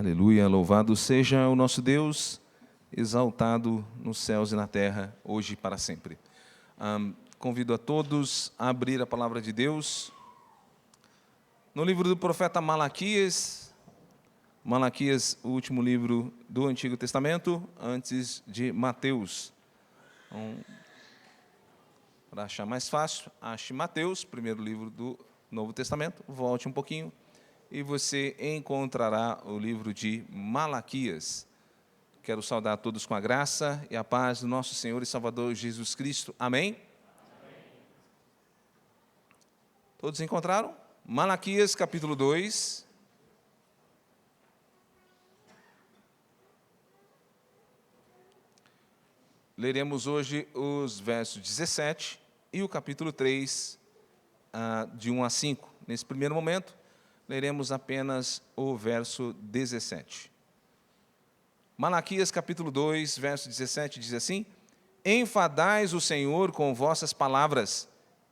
Aleluia, louvado seja o nosso Deus, exaltado nos céus e na terra, hoje e para sempre. Convido a todos a abrir a palavra de Deus no livro do profeta Malaquias. Malaquias, o último livro do Antigo Testamento, antes de Mateus. Então, para achar mais fácil, ache Mateus, primeiro livro do Novo Testamento, volte um pouquinho e você encontrará o livro de Malaquias. Quero saudar a todos com a graça e a paz do nosso Senhor e Salvador Jesus Cristo. Amém? Todos encontraram? Malaquias, capítulo 2. Leremos hoje os versos 17 e o capítulo 3, de 1 a 5. Nesse primeiro momento, leremos apenas o verso 17. Malaquias, capítulo 2, verso 17, diz assim: Enfadais o Senhor com vossas palavras,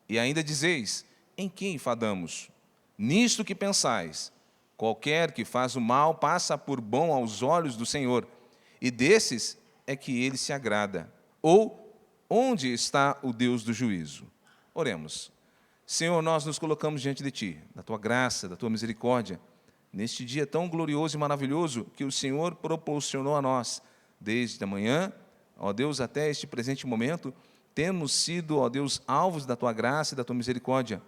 e ainda dizeis: em que enfadamos? Nisto que pensais: qualquer que faz o mal passa por bom aos olhos do Senhor, e desses é que ele se agrada. Ou, onde está o Deus do juízo? Oremos. Senhor, nós nos colocamos diante de Ti, da Tua graça, da Tua misericórdia, neste dia tão glorioso e maravilhoso que o Senhor proporcionou a nós, desde a manhã, ó Deus, até este presente momento, temos sido, ó Deus, alvos da Tua graça e da Tua misericórdia.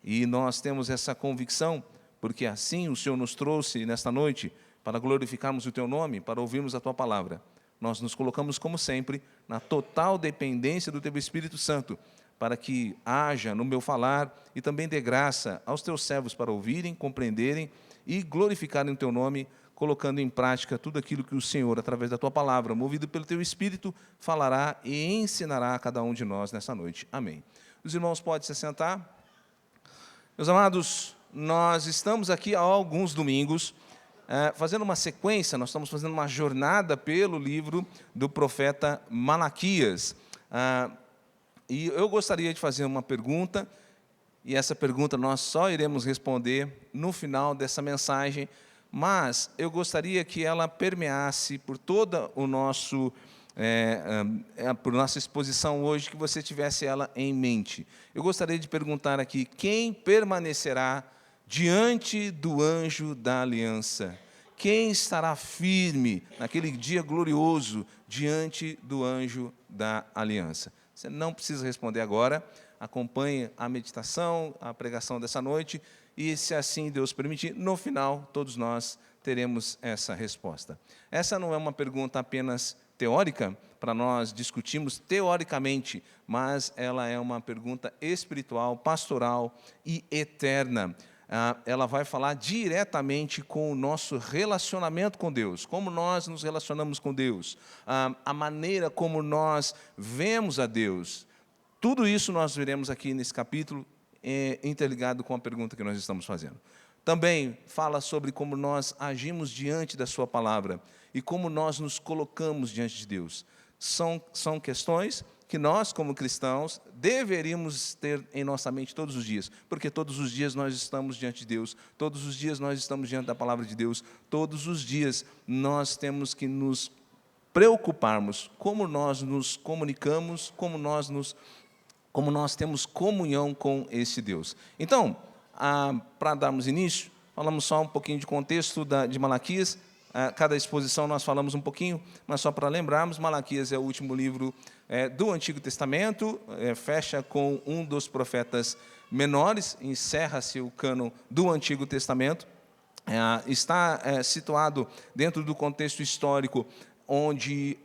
E nós temos essa convicção, porque assim o Senhor nos trouxe nesta noite, para glorificarmos o Teu nome, para ouvirmos a Tua palavra. Nós nos colocamos, como sempre, na total dependência do Teu Espírito Santo, para que haja no meu falar e também dê graça aos Teus servos para ouvirem, compreenderem e glorificarem o Teu nome, colocando em prática tudo aquilo que o Senhor, através da Tua palavra, movido pelo Teu Espírito, falará e ensinará a cada um de nós nessa noite. Amém. Os irmãos podem se assentar. Meus amados, nós estamos aqui há alguns domingos, fazendo uma sequência, nós estamos fazendo uma jornada pelo livro do profeta Malaquias. E eu gostaria de fazer uma pergunta, e essa pergunta nós só iremos responder no final dessa mensagem, mas eu gostaria que ela permeasse por toda por nossa exposição hoje, que você tivesse ela em mente. Eu gostaria de perguntar aqui: quem permanecerá diante do anjo da aliança? Quem estará firme naquele dia glorioso diante do anjo da aliança? Você não precisa responder agora, acompanhe a meditação, a pregação dessa noite, e se assim Deus permitir, no final, todos nós teremos essa resposta. Essa não é uma pergunta apenas teórica, para nós discutirmos teoricamente, mas ela é uma pergunta espiritual, pastoral e eterna. Ela vai falar diretamente com o nosso relacionamento com Deus, como nós nos relacionamos com Deus, a maneira como nós vemos a Deus. Tudo isso nós veremos aqui nesse capítulo, interligado com a pergunta que nós estamos fazendo. Também fala sobre como nós agimos diante da sua palavra e como nós nos colocamos diante de Deus. São questões que nós, como cristãos, deveríamos ter em nossa mente todos os dias, porque todos os dias nós estamos diante de Deus, todos os dias nós estamos diante da palavra de Deus, todos os dias nós temos que nos preocuparmos como nós nos comunicamos, como nós temos comunhão com esse Deus. Então, para darmos início, falamos só um pouquinho de contexto de Malaquias. Cada exposição nós falamos um pouquinho, mas só para lembrarmos, Malaquias é o último livro do Antigo Testamento, fecha com um dos profetas menores, encerra-se o cânon do Antigo Testamento, está situado dentro do contexto histórico onde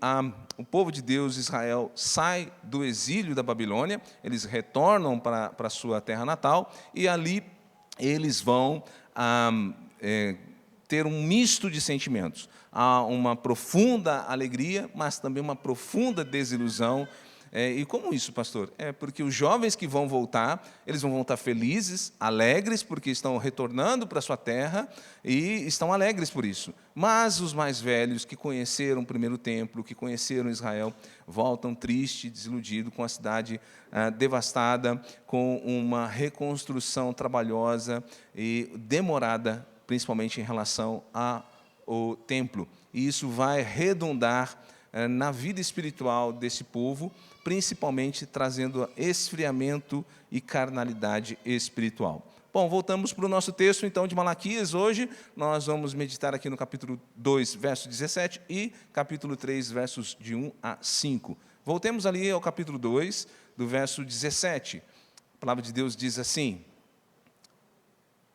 o povo de Deus, Israel, sai do exílio da Babilônia, eles retornam para a sua terra natal, e ali eles vão ter um misto de sentimentos. Há uma profunda alegria, mas também uma profunda desilusão. E como isso, pastor? Porque os jovens que vão voltar, eles vão voltar felizes, alegres, porque estão retornando para a sua terra, e estão alegres por isso. Mas os mais velhos, que conheceram o primeiro templo, que conheceram Israel, voltam tristes, desiludidos, com a cidade devastada, com uma reconstrução trabalhosa e demorada, principalmente em relação o templo. E isso vai redundar na vida espiritual desse povo, principalmente trazendo esfriamento e carnalidade espiritual. Bom, voltamos para o nosso texto, então, de Malaquias. Hoje nós vamos meditar aqui no capítulo 2, verso 17, e capítulo 3, versos de 1 a 5. Voltemos ali ao capítulo 2, do verso 17. A palavra de Deus diz assim: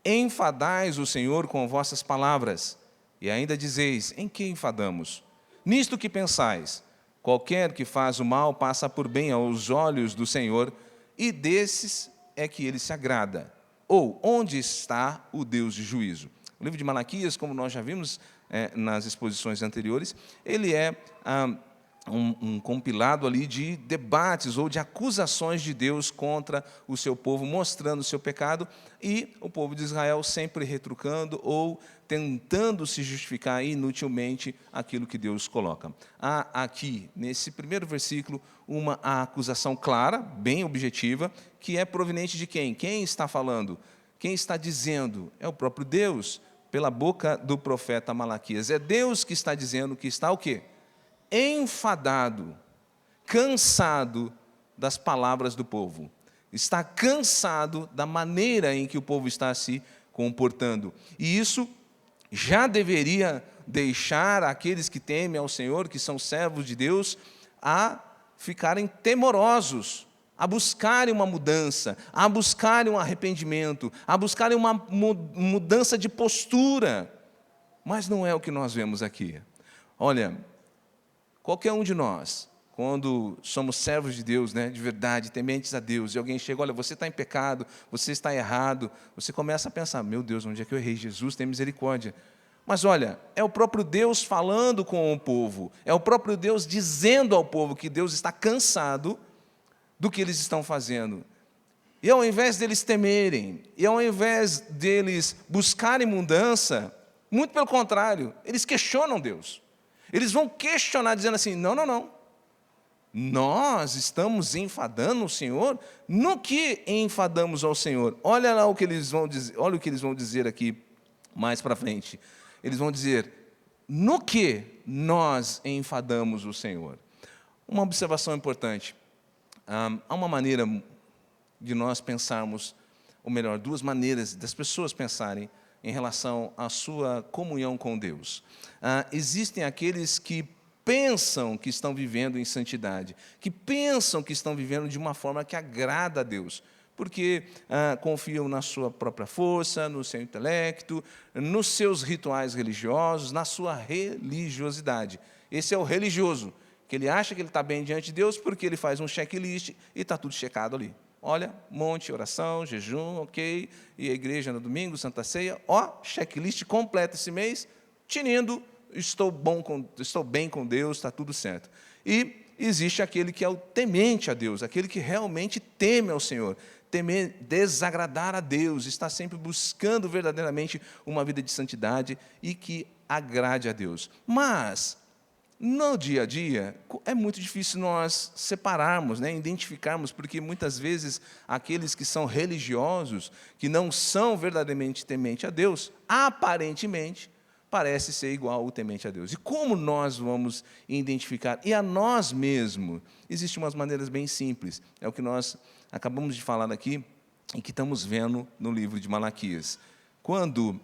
enfadais o Senhor com vossas palavras, e ainda dizeis: em que enfadamos? Nisto que pensais: qualquer que faz o mal passa por bem aos olhos do Senhor, e desses é que ele se agrada. Ou, onde está o Deus de juízo? O livro de Malaquias, como nós já vimos nas exposições anteriores, ele é um compilado ali de debates ou de acusações de Deus contra o seu povo, mostrando o seu pecado, e o povo de Israel sempre retrucando ou tentando se justificar inutilmente aquilo que Deus coloca. Há aqui, nesse primeiro versículo, uma acusação clara, bem objetiva, que é proveniente de quem? Quem está falando? Quem está dizendo? É o próprio Deus, pela boca do profeta Malaquias. É Deus que está dizendo que está o quê? Enfadado, cansado das palavras do povo. Está cansado da maneira em que o povo está se comportando. E isso já deveria deixar aqueles que temem ao Senhor, que são servos de Deus, a ficarem temorosos, a buscarem uma mudança, a buscarem um arrependimento, a buscarem uma mudança de postura. Mas não é o que nós vemos aqui. Olha, qualquer um de nós, quando somos servos de Deus, de verdade, tementes a Deus, e alguém chega: olha, você está em pecado, você está errado, você começa a pensar: meu Deus, onde é que eu errei? Jesus, tem misericórdia. Mas olha, é o próprio Deus falando com o povo, é o próprio Deus dizendo ao povo que Deus está cansado do que eles estão fazendo. E ao invés deles temerem, e ao invés deles buscarem mudança, muito pelo contrário, eles questionam Deus. Eles vão questionar, dizendo assim: não, nós estamos enfadando o Senhor? No que enfadamos ao Senhor? Olha lá o que eles vão dizer, olha o que eles vão dizer aqui mais para frente. Eles vão dizer: no que nós enfadamos o Senhor? Uma observação importante. Há uma maneira de nós pensarmos, ou melhor, duas maneiras das pessoas pensarem em relação à sua comunhão com Deus. Existem aqueles que pensam que estão vivendo em santidade, que pensam que estão vivendo de uma forma que agrada a Deus, porque confiam na sua própria força, no seu intelecto, nos seus rituais religiosos, na sua religiosidade. Esse é o religioso, que ele acha que ele está bem diante de Deus porque ele faz um checklist e está tudo checado ali. Olha, monte, oração, jejum, ok, e a igreja no domingo, Santa Ceia, checklist completo esse mês, tinindo, estou bem com Deus, está tudo certo. E existe aquele que é o temente a Deus, aquele que realmente teme ao Senhor, temer desagradar a Deus, está sempre buscando verdadeiramente uma vida de santidade e que agrade a Deus. Mas no dia a dia, é muito difícil nós separarmos, identificarmos, porque muitas vezes aqueles que são religiosos, que não são verdadeiramente tementes a Deus, aparentemente, parece ser igual o temente a Deus. E como nós vamos identificar? E a nós mesmos, existem umas maneiras bem simples, é o que nós acabamos de falar aqui, e que estamos vendo no livro de Malaquias. Quando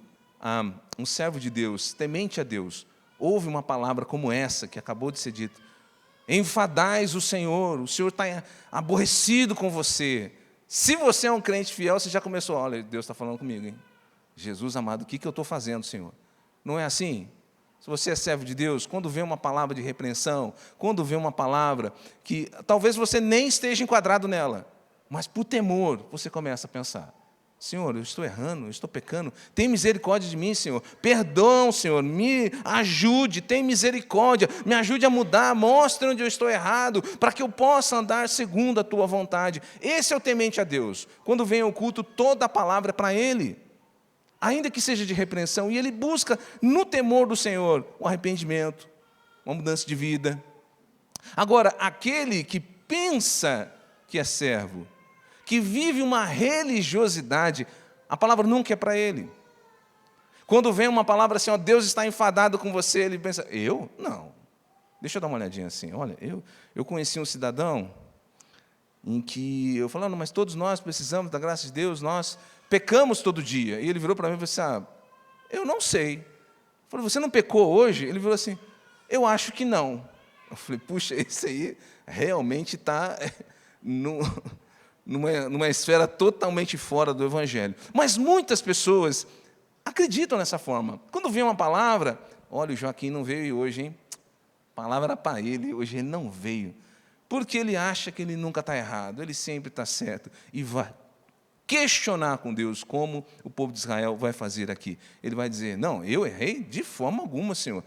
um servo de Deus, temente a Deus, ouve uma palavra como essa, que acabou de ser dita: enfadais o Senhor está aborrecido com você. Se você é um crente fiel, você já começou: olha, Deus está falando comigo, hein? Jesus amado, o que eu estou fazendo, Senhor? Não é assim? Se você é servo de Deus, quando vê uma palavra de repreensão, quando vê uma palavra que talvez você nem esteja enquadrado nela, mas por temor, você começa a pensar: Senhor, eu estou errando, eu estou pecando, tem misericórdia de mim, Senhor, perdão, Senhor, me ajude, tem misericórdia, me ajude a mudar, mostre onde eu estou errado, para que eu possa andar segundo a Tua vontade. Esse é o temente a Deus. Quando vem ao culto, toda a palavra é para Ele, ainda que seja de repreensão, e ele busca no temor do Senhor o arrependimento, uma mudança de vida. Agora, aquele que pensa que é servo, que vive uma religiosidade, a palavra nunca é para ele. Quando vem uma palavra assim, ó, Deus está enfadado com você, ele pensa, eu? Não. Deixa eu dar uma olhadinha assim. Olha, eu conheci um cidadão em que eu falando, mas todos nós precisamos da graça de Deus, nós pecamos todo dia. E ele virou para mim e falou assim, eu não sei. Eu falei, você não pecou hoje? Ele virou assim, eu acho que não. Eu falei, puxa, esse aí realmente está numa esfera totalmente fora do Evangelho. Mas muitas pessoas acreditam nessa forma. Quando vem uma palavra, olha, o Joaquim não veio hoje, hein? A palavra era para ele, hoje ele não veio. Porque ele acha que ele nunca está errado, ele sempre está certo. E vai questionar com Deus, como o povo de Israel vai fazer aqui. Ele vai dizer, não, eu errei de forma alguma, Senhor.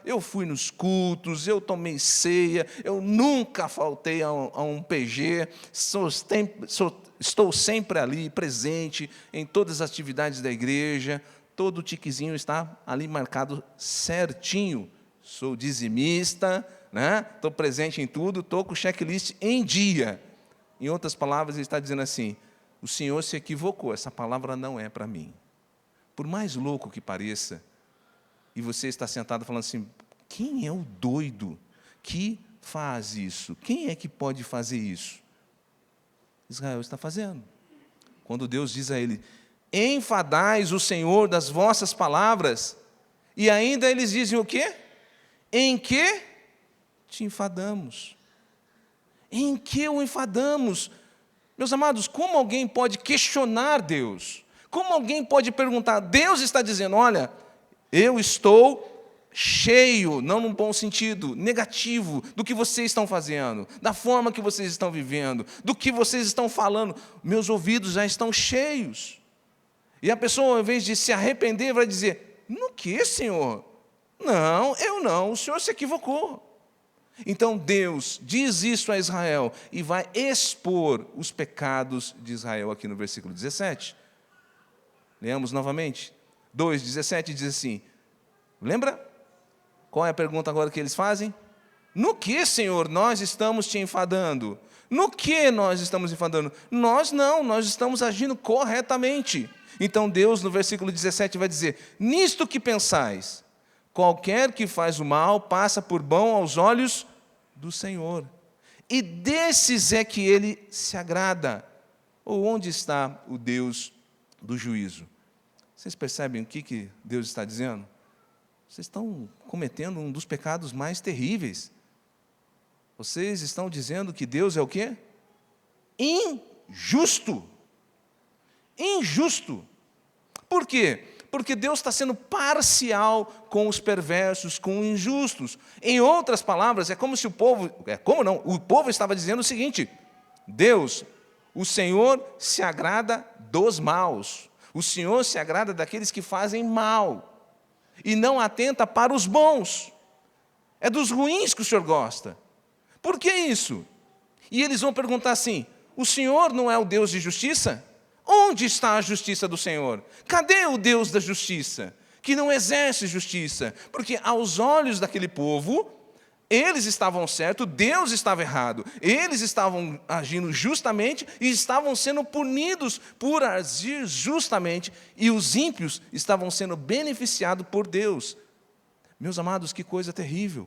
Eu fui nos cultos, eu tomei ceia, eu nunca faltei a um PG, estou sempre ali, presente em todas as atividades da igreja, todo o tiquezinho está ali marcado certinho. Sou dizimista, né? Estou presente em tudo, estou com o checklist em dia. Em outras palavras, ele está dizendo assim, o Senhor se equivocou, essa palavra não é para mim. Por mais louco que pareça, e você está sentado falando assim, quem é o doido que faz isso? Quem é que pode fazer isso? Israel está fazendo. Quando Deus diz a ele, enfadais o Senhor das vossas palavras, e ainda eles dizem o quê? Em que te enfadamos? Em que o enfadamos? Meus amados, como alguém pode questionar Deus? Como alguém pode perguntar? Deus está dizendo, olha, eu estou cheio, não num bom sentido, negativo, do que vocês estão fazendo, da forma que vocês estão vivendo, do que vocês estão falando. Meus ouvidos já estão cheios. E a pessoa, ao invés de se arrepender, vai dizer, no que, Senhor? Não, eu não, o Senhor se equivocou. Então Deus diz isso a Israel e vai expor os pecados de Israel aqui no versículo 17. Leamos novamente. 2:17 diz assim, lembra? Qual é a pergunta agora que eles fazem? No que, Senhor, nós estamos te enfadando? No que nós estamos enfadando? Nós não, nós estamos agindo corretamente. Então Deus no versículo 17 vai dizer, nisto que pensais, qualquer que faz o mal passa por bom aos olhos do Senhor. E desses é que ele se agrada. Ou onde está o Deus do juízo? Vocês percebem o que Deus está dizendo? Vocês estão cometendo um dos pecados mais terríveis. Vocês estão dizendo que Deus é o quê? Injusto. Injusto. Por quê? Porque Deus está sendo parcial com os perversos, com os injustos. Em outras palavras, é como se o povo estava dizendo o seguinte, Deus, o Senhor se agrada dos maus, o Senhor se agrada daqueles que fazem mal, e não atenta para os bons, é dos ruins que o Senhor gosta. Por que isso? E eles vão perguntar assim, o Senhor não é o Deus de justiça? Onde está a justiça do Senhor? Cadê o Deus da justiça? Que não exerce justiça. Porque aos olhos daquele povo, eles estavam certos, Deus estava errado. Eles estavam agindo justamente e estavam sendo punidos por agir justamente. E os ímpios estavam sendo beneficiados por Deus. Meus amados, que coisa terrível.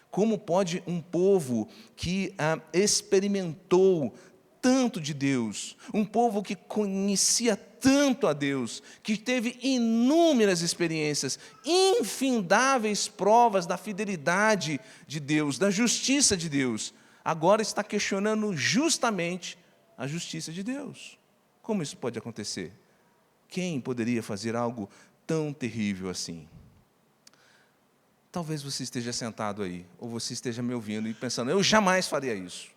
Como pode um povo que experimentou tanto de Deus, um povo que conhecia tanto a Deus, que teve inúmeras experiências, infindáveis provas da fidelidade de Deus, da justiça de Deus, agora está questionando justamente a justiça de Deus. Como isso pode acontecer? Quem poderia fazer algo tão terrível assim? Talvez você esteja sentado aí, ou você esteja me ouvindo e pensando, eu jamais faria isso.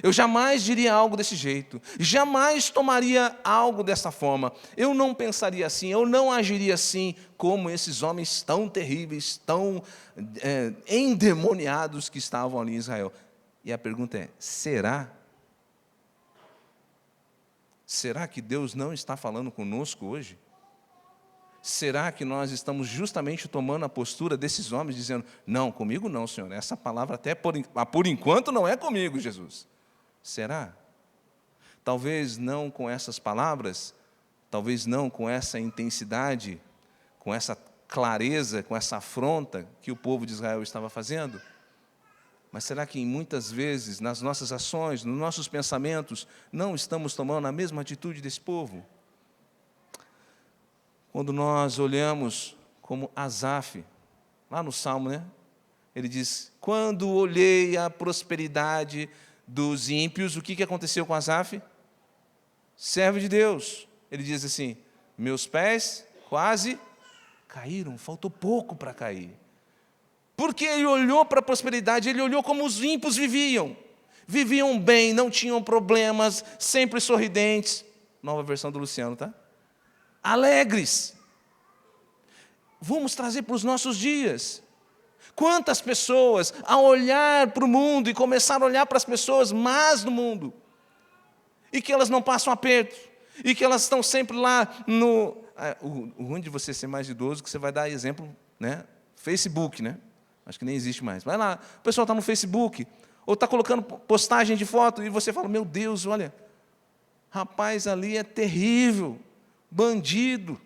Eu jamais diria algo desse jeito, jamais tomaria algo dessa forma, eu não pensaria assim, eu não agiria assim como esses homens tão terríveis, tão endemoniados que estavam ali em Israel. E a pergunta é, será? Será que Deus não está falando conosco hoje? Será que nós estamos justamente tomando a postura desses homens, dizendo, não, comigo não, Senhor, essa palavra até por enquanto não é comigo, Jesus. Será? Talvez não com essas palavras, talvez não com essa intensidade, com essa clareza, com essa afronta que o povo de Israel estava fazendo? Mas será que muitas vezes, nas nossas ações, nos nossos pensamentos, não estamos tomando a mesma atitude desse povo? Quando nós olhamos como Asaf, lá no Salmo, né? Ele diz, quando olhei a prosperidade dos ímpios, o que aconteceu com Asaf? Servo de Deus. Ele diz assim, meus pés quase caíram, faltou pouco para cair. Porque ele olhou para a prosperidade, ele olhou como os ímpios viviam. Viviam bem, não tinham problemas, sempre sorridentes. Nova versão do Luciano, tá? Alegres. Vamos trazer para os nossos dias. Quantas pessoas, ao olhar para o mundo e começar a olhar para as pessoas más do mundo, e que elas não passam aperto, e que elas estão sempre lá no... O ruim de você ser mais idoso, que você vai dar exemplo, né? Facebook, né? Acho que nem existe mais. Vai lá, o pessoal está no Facebook, ou está colocando postagem de foto, e você fala, meu Deus, olha, rapaz, ali é terrível, bandido,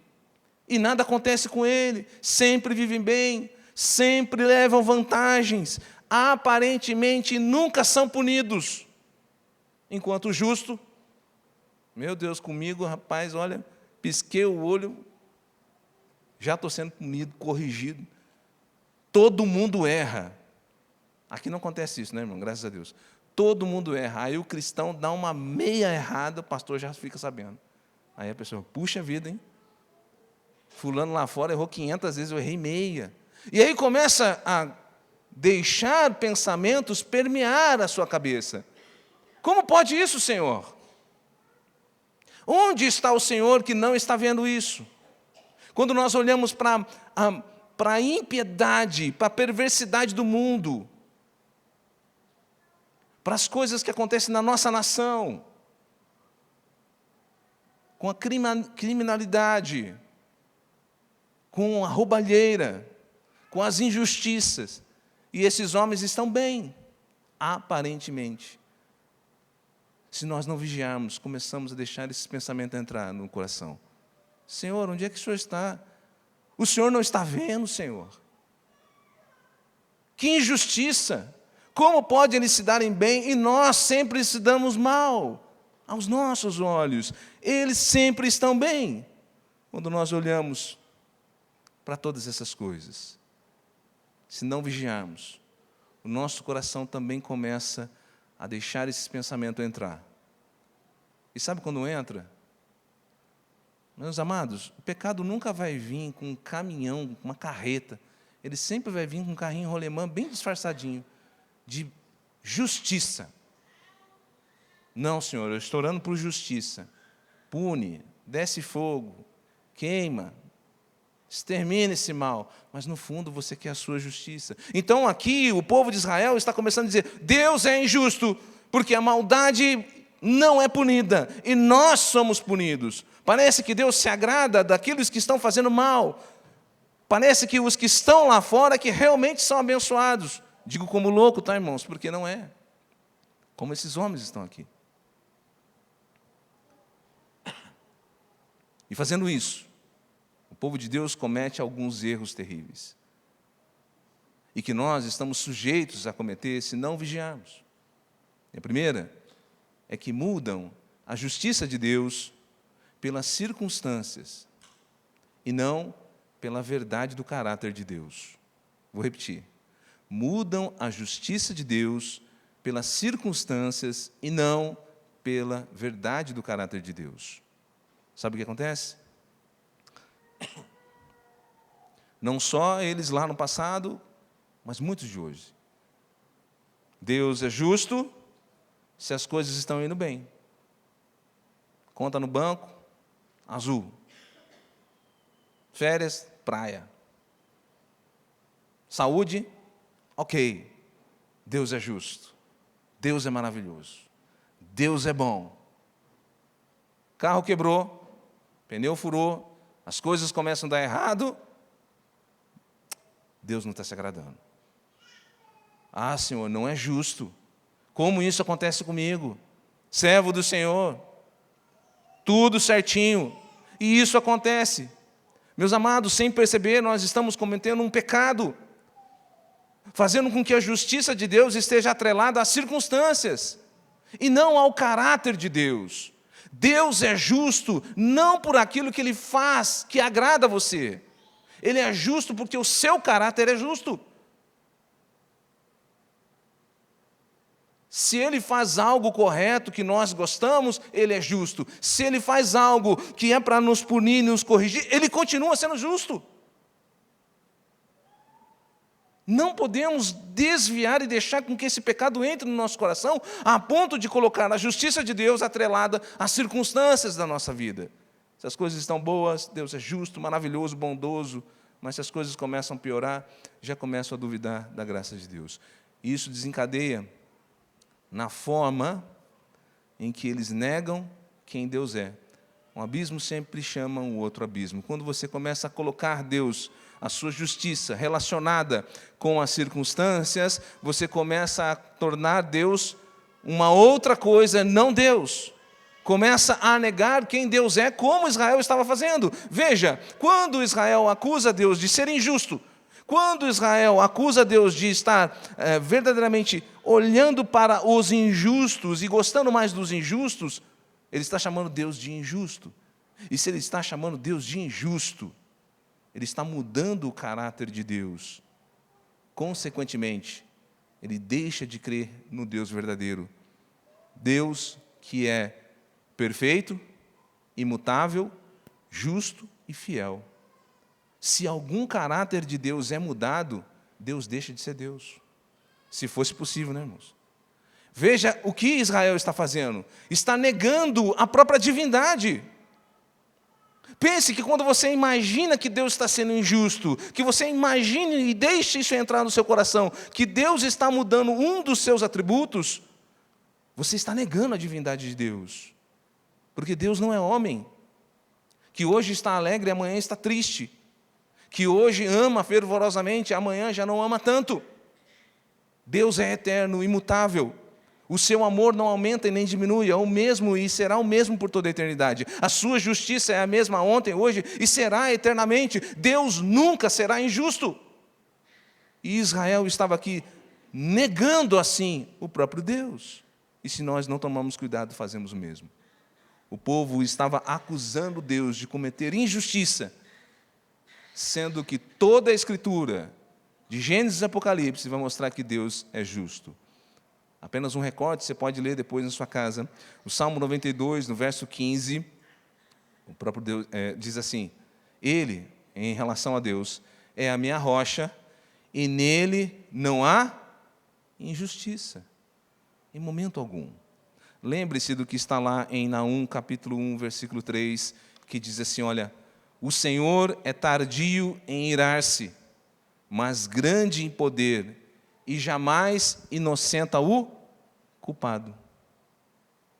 e nada acontece com ele, sempre vivem bem, sempre levam vantagens, aparentemente nunca são punidos. Enquanto o justo, meu Deus, comigo, rapaz, olha, pisquei o olho, já estou sendo punido, corrigido. Todo mundo erra. Aqui não acontece isso, né, irmão? Graças a Deus. Todo mundo erra. Aí o cristão dá uma meia errada, o pastor já fica sabendo. Aí a pessoa, puxa vida, hein? Fulano lá fora errou 500 vezes, eu errei meia. E aí começa a deixar pensamentos permear a sua cabeça. Como pode isso, Senhor? Onde está o Senhor que não está vendo isso? Quando nós olhamos para a impiedade, para a perversidade do mundo, para as coisas que acontecem na nossa nação, com a criminalidade, com a roubalheira, com as injustiças, e esses homens estão bem, aparentemente. Se nós não vigiarmos, começamos a deixar esse pensamento entrar no coração. Senhor, onde é que o Senhor está? O Senhor não está vendo, Senhor? Que injustiça! Como pode eles se darem bem e nós sempre se damos mal aos nossos olhos? Eles sempre estão bem. Quando nós olhamos para todas essas coisas, se não vigiarmos, o nosso coração também começa a deixar esse pensamento entrar. E sabe quando entra? Meus amados, o pecado nunca vai vir com um caminhão, com uma carreta. Ele sempre vai vir com um carrinho rolemã bem disfarçadinho, de justiça. Não, Senhor, eu estou orando por justiça. Pune, desce fogo, queima, extermina esse mal. Mas no fundo você quer a sua justiça. Então aqui o povo de Israel está começando a dizer, Deus é injusto, porque a maldade não é punida, e nós somos punidos. Parece que Deus se agrada daqueles que estão fazendo mal. Parece que os que estão lá fora que realmente são abençoados. Digo como louco, tá, irmãos? Porque não é. Como esses homens estão aqui. E fazendo isso, o povo de Deus comete alguns erros terríveis. E que nós estamos sujeitos a cometer se não vigiarmos. E a primeira é que mudam a justiça de Deus pelas circunstâncias e não pela verdade do caráter de Deus. Vou repetir. Mudam a justiça de Deus pelas circunstâncias e não pela verdade do caráter de Deus. Sabe o que acontece? Não só eles lá no passado, mas muitos de hoje. Deus é justo se as coisas estão indo bem. Conta no banco, azul. Férias, praia. Saúde, ok. Deus é justo. Deus é maravilhoso. Deus é bom. Carro quebrou, pneu furou, as coisas começam a dar errado. Deus não está se agradando. Ah, Senhor, não é justo. Como isso acontece comigo? Servo do Senhor. Tudo certinho. E isso acontece. Meus amados, sem perceber, nós estamos cometendo um pecado, fazendo com que a justiça de Deus esteja atrelada às circunstâncias e não ao caráter de Deus. Deus é justo não por aquilo que Ele faz que agrada a você. Ele é justo porque o seu caráter é justo. Se Ele faz algo correto que nós gostamos, Ele é justo. Se Ele faz algo que é para nos punir e nos corrigir, Ele continua sendo justo. Não podemos desviar e deixar com que esse pecado entre no nosso coração a ponto de colocar a justiça de Deus atrelada às circunstâncias da nossa vida. Se as coisas estão boas, Deus é justo, maravilhoso, bondoso, mas se as coisas começam a piorar, já começo a duvidar da graça de Deus. E isso desencadeia na forma em que eles negam quem Deus é. Um abismo sempre chama um outro abismo. Quando você começa a colocar Deus, a sua justiça, relacionada com as circunstâncias, você começa a tornar Deus uma outra coisa, não Deus. Começa a negar quem Deus é, como Israel estava fazendo. Veja, quando Israel acusa Deus de ser injusto, quando Israel acusa Deus de estar verdadeiramente olhando para os injustos e gostando mais dos injustos, ele está chamando Deus de injusto. E se ele está chamando Deus de injusto, ele está mudando o caráter de Deus. Consequentemente, ele deixa de crer no Deus verdadeiro. Deus que é perfeito, imutável, justo e fiel. Se algum caráter de Deus é mudado, Deus deixa de ser Deus. Se fosse possível, né, irmãos? Veja o que Israel está fazendo. Está negando a própria divindade. Pense que quando você imagina que Deus está sendo injusto, que você imagine e deixe isso entrar no seu coração, que Deus está mudando um dos seus atributos, você está negando a divindade de Deus. Porque Deus não é homem, que hoje está alegre e amanhã está triste, que hoje ama fervorosamente, amanhã já não ama tanto. Deus é eterno, imutável. O seu amor não aumenta e nem diminui, é o mesmo e será o mesmo por toda a eternidade. A sua justiça é a mesma ontem, hoje e será eternamente. Deus nunca será injusto. E Israel estava aqui negando assim o próprio Deus. E se nós não tomamos cuidado, fazemos o mesmo. O povo estava acusando Deus de cometer injustiça, sendo que toda a Escritura, de Gênesis e Apocalipse, vai mostrar que Deus é justo. Apenas um recorte, você pode ler depois na sua casa. O Salmo 92, no verso 15, o próprio Deus diz assim: Ele, em relação a Deus, é a minha rocha, e nele não há injustiça, em momento algum. Lembre-se do que está lá em Naum, capítulo 1, versículo 3, que diz assim, olha, o Senhor é tardio em irar-se, mas grande em poder, e jamais inocenta o culpado.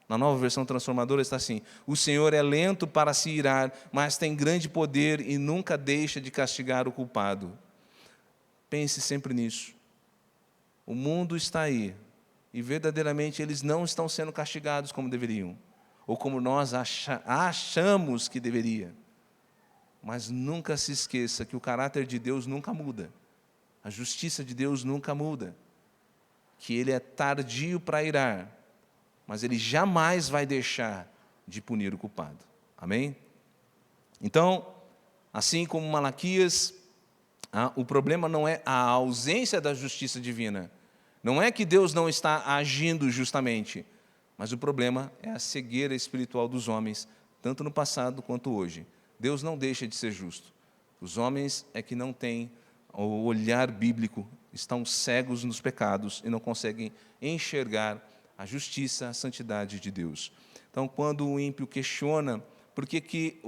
Na Nova Versão Transformadora está assim: o Senhor é lento para se irar, mas tem grande poder e nunca deixa de castigar o culpado. Pense sempre nisso. O mundo está aí, e verdadeiramente eles não estão sendo castigados como deveriam, ou como nós achamos que deveria. Mas nunca se esqueça que o caráter de Deus nunca muda. A justiça de Deus nunca muda, que Ele é tardio para irar, mas Ele jamais vai deixar de punir o culpado. Amém? Então, assim como Malaquias, o problema não é a ausência da justiça divina, não é que Deus não está agindo justamente, mas o problema é a cegueira espiritual dos homens, tanto no passado quanto hoje. Deus não deixa de ser justo. Os homens é que não têm o olhar bíblico, estão cegos nos pecados e não conseguem enxergar a justiça, a santidade de Deus. Então, quando o ímpio questiona por que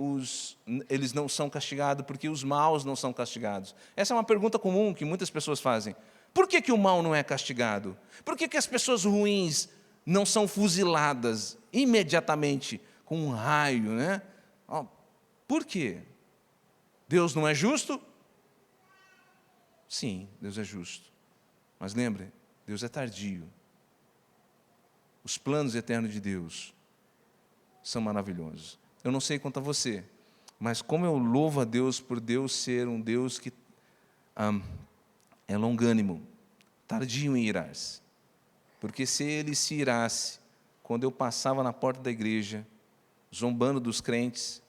eles não são castigados, por que os maus não são castigados, essa é uma pergunta comum que muitas pessoas fazem. Por que o mal não é castigado? Por que as pessoas ruins não são fuziladas imediatamente com um raio, né? Por quê? Deus não é justo? Sim, Deus é justo. Mas lembre, Deus é tardio. Os planos eternos de Deus são maravilhosos. Eu não sei quanto a você, Mas como eu louvo a Deus por Deus ser um Deus que é longânimo, tardio em irar-se. Porque se Ele se irasse, quando eu passava na porta da igreja, zombando dos crentes,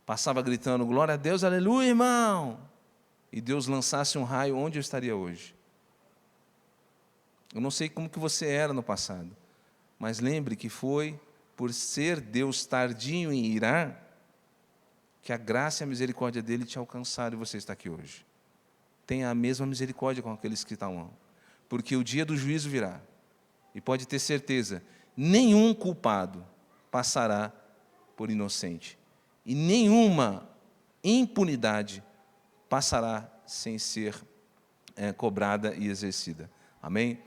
passava gritando, glória a Deus, aleluia, irmão, e Deus lançasse um raio, onde eu estaria hoje? Eu não sei como que você era no passado, mas lembre que foi por ser Deus tardio em irar, que a graça e a misericórdia dele te alcançaram e você está aqui hoje. Tenha a mesma misericórdia com aqueles que estão, porque o dia do juízo virá, e pode ter certeza, nenhum culpado passará por inocente, e nenhuma impunidade passará sem ser cobrada e exercida. Amém?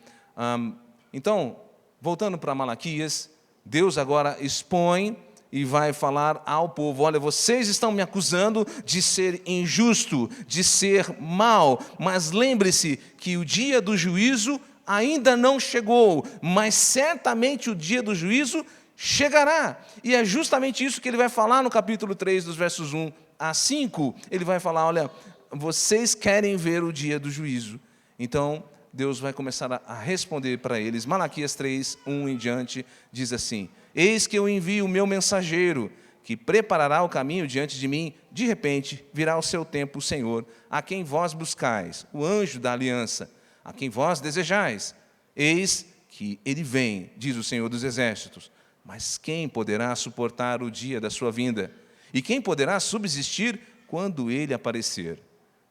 Então, voltando para Malaquias, Deus agora expõe e vai falar ao povo, olha, vocês estão me acusando de ser injusto, de ser mal, mas lembre-se que o dia do juízo ainda não chegou, mas certamente o dia do juízo chegará. E é justamente isso que ele vai falar no capítulo 3, dos versos 1 a 5. Ele vai falar, olha, vocês querem ver o dia do juízo. Então, Deus vai começar a responder para eles. Malaquias 3, 1 em diante, diz assim, eis que eu envio o meu mensageiro, que preparará o caminho diante de mim. De repente, virá o seu tempo, o Senhor, a quem vós buscais, o anjo da aliança, a quem vós desejais. Eis que ele vem, diz o Senhor dos Exércitos. Mas quem poderá suportar o dia da sua vinda? E quem poderá subsistir quando ele aparecer?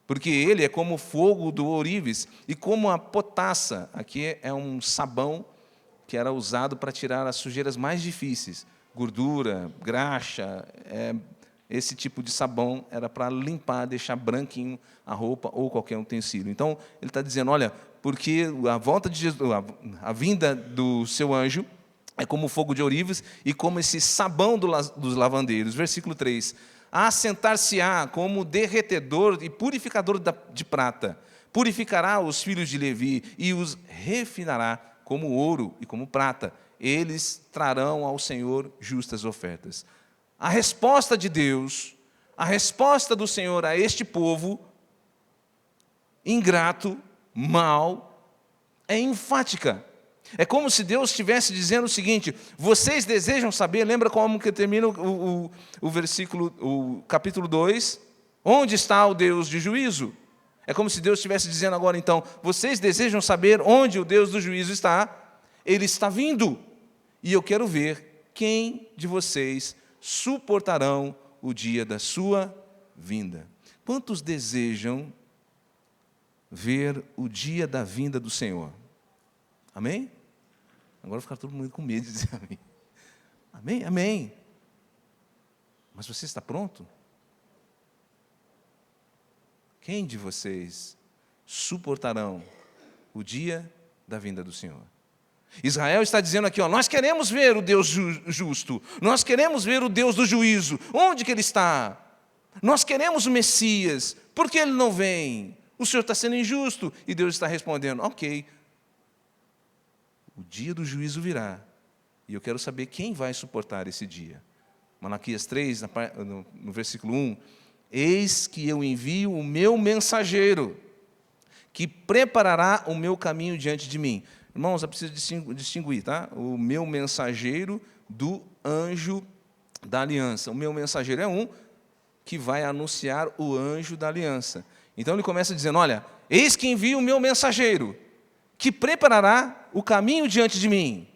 Porque ele é como o fogo do ourives e como a potassa. Aqui é um sabão que era usado para tirar as sujeiras mais difíceis. Gordura, graxa, esse tipo de sabão era para limpar, deixar branquinho a roupa ou qualquer utensílio. Então, ele está dizendo, olha, porque a volta de Jesus, a vinda do seu anjo é como o fogo de ourives e como esse sabão dos lavandeiros. Versículo 3. Assentar-se-á como derretedor e purificador de prata. Purificará os filhos de Levi e os refinará como ouro e como prata. Eles trarão ao Senhor justas ofertas. A resposta de Deus, a resposta do Senhor a este povo ingrato, mau, é enfática. É como se Deus estivesse dizendo o seguinte, vocês desejam saber, lembra como que termina o versículo, o capítulo 2? Onde está o Deus de juízo? É como se Deus estivesse dizendo agora, então, vocês desejam saber onde o Deus do juízo está? Ele está vindo. E eu quero ver quem de vocês suportarão o dia da sua vinda. Quantos desejam ver o dia da vinda do Senhor? Amém? Agora ficar todo mundo com medo de dizer amém. Amém? Amém. Mas você está pronto? Quem de vocês suportarão o dia da vinda do Senhor? Israel está dizendo aqui, ó, nós queremos ver o Deus justo, nós queremos ver o Deus do juízo. Onde que Ele está? Nós queremos o Messias, por que Ele não vem? O Senhor está sendo injusto. E Deus está respondendo, ok, o dia do juízo virá, e eu quero saber quem vai suportar esse dia. Malaquias 3, no versículo 1, eis que eu envio o meu mensageiro, que preparará o meu caminho diante de mim. Irmãos, eu preciso distinguir, tá? O meu mensageiro do anjo da aliança. O meu mensageiro é um que vai anunciar o anjo da aliança. Então ele começa dizendo, olha, eis que envio o meu mensageiro, que preparará o caminho diante de mim.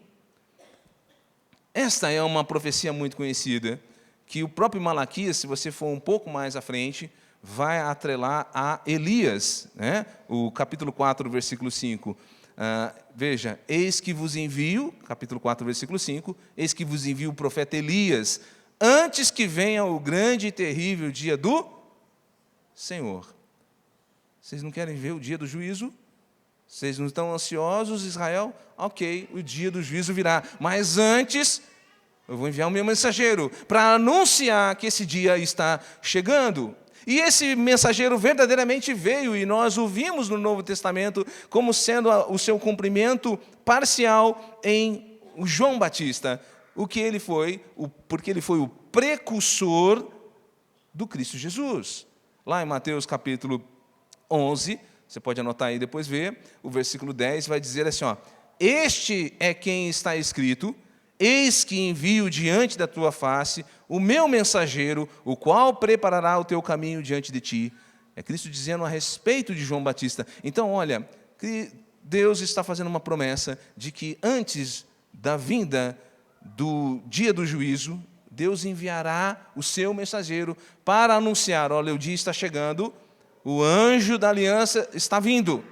Esta é uma profecia muito conhecida, que o próprio Malaquias, se você for um pouco mais à frente, vai atrelar a Elias, né? O capítulo 4, versículo 5. Veja, eis que vos envio, capítulo 4, versículo 5, eis que vos envio o profeta Elias, antes que venha o grande e terrível dia do Senhor. Vocês não querem ver o dia do juízo? Vocês não estão ansiosos, Israel? Ok, o dia do juízo virá. Mas antes, eu vou enviar o meu mensageiro para anunciar que esse dia está chegando. E esse mensageiro verdadeiramente veio, e nós o vimos no Novo Testamento como sendo o seu cumprimento parcial em João Batista. porque ele foi o precursor do Cristo Jesus. Lá em Mateus capítulo 11, você pode anotar aí e depois ver, o versículo 10 vai dizer assim, ó, este é quem está escrito, eis que envio diante da tua face o meu mensageiro, o qual preparará o teu caminho diante de ti. É Cristo dizendo a respeito de João Batista. Então, olha, Deus está fazendo uma promessa de que antes da vinda do dia do juízo, Deus enviará o seu mensageiro para anunciar, olha, o dia está chegando, o anjo da aliança está vindo.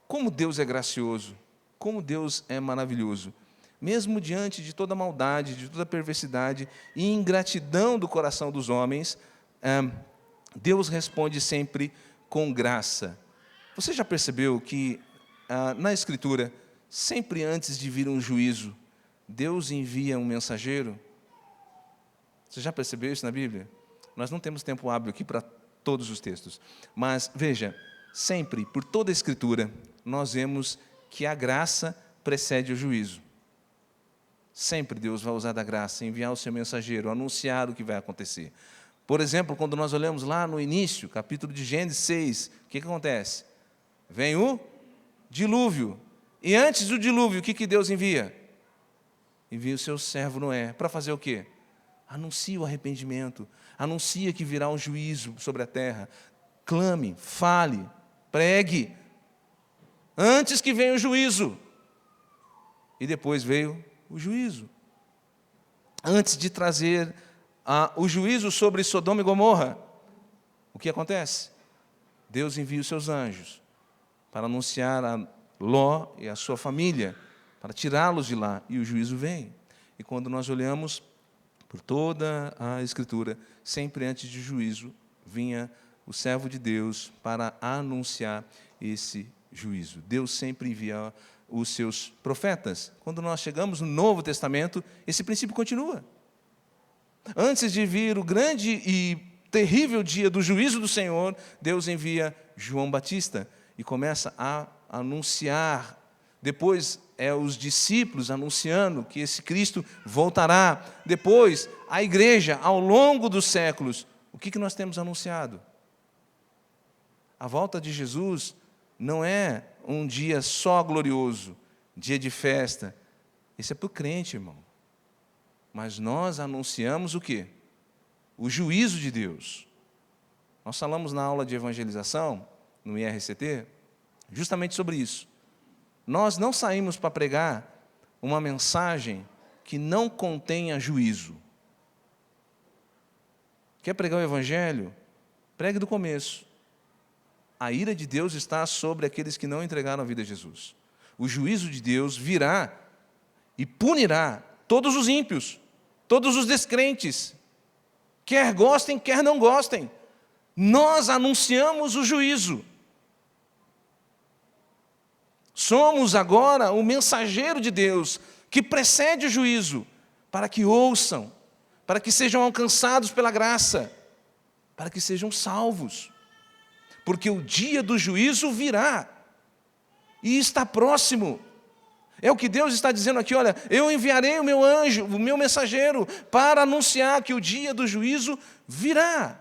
Como Deus é gracioso, como Deus é maravilhoso. Mesmo diante de toda a maldade, de toda a perversidade e ingratidão do coração dos homens, Deus responde sempre com graça. Você já percebeu que, na Escritura, sempre antes de vir um juízo, Deus envia um mensageiro? Você já percebeu isso na Bíblia? Nós não temos tempo hábil aqui para todos os textos. Mas, veja, sempre, por toda a Escritura, nós vemos que a graça precede o juízo. Sempre Deus vai usar da graça, enviar o seu mensageiro, anunciar o que vai acontecer. Por exemplo, quando nós olhamos lá no início, capítulo de Gênesis 6, o que acontece? Vem o dilúvio. E antes do dilúvio, o que Deus envia? Envia o seu servo Noé. Para fazer o quê? Anuncia o arrependimento. Anuncia que virá um juízo sobre a terra. Clame, fale, pregue. Antes que venha o juízo. E depois veio o juízo. Antes de trazer o juízo sobre Sodoma e Gomorra, o que acontece? Deus envia os seus anjos para anunciar a Ló e a sua família, para tirá-los de lá, e o juízo vem. E quando nós olhamos por toda a Escritura, sempre antes do juízo, vinha o servo de Deus para anunciar esse juízo. Deus sempre envia os seus profetas. Quando nós chegamos no Novo Testamento, esse princípio continua. Antes de vir o grande e terrível dia do juízo do Senhor, Deus envia João Batista e começa a anunciar. Depois os discípulos anunciando que esse Cristo voltará. Depois, a igreja, ao longo dos séculos, o que nós temos anunciado? A volta de Jesus não é um dia só glorioso, dia de festa. Isso é para o crente, irmão. Mas nós anunciamos o quê? O juízo de Deus. Nós falamos na aula de evangelização, no IRCT, justamente sobre isso. Nós não saímos para pregar uma mensagem que não contenha juízo. Quer pregar o evangelho? Pregue do começo. A ira de Deus está sobre aqueles que não entregaram a vida a Jesus. O juízo de Deus virá e punirá todos os ímpios, todos os descrentes, quer gostem, quer não gostem. Nós anunciamos o juízo. Somos agora o mensageiro de Deus, que precede o juízo, para que ouçam, para que sejam alcançados pela graça, para que sejam salvos. Porque o dia do juízo virá, e está próximo. É o que Deus está dizendo aqui, olha, eu enviarei o meu anjo, o meu mensageiro, para anunciar que o dia do juízo virá.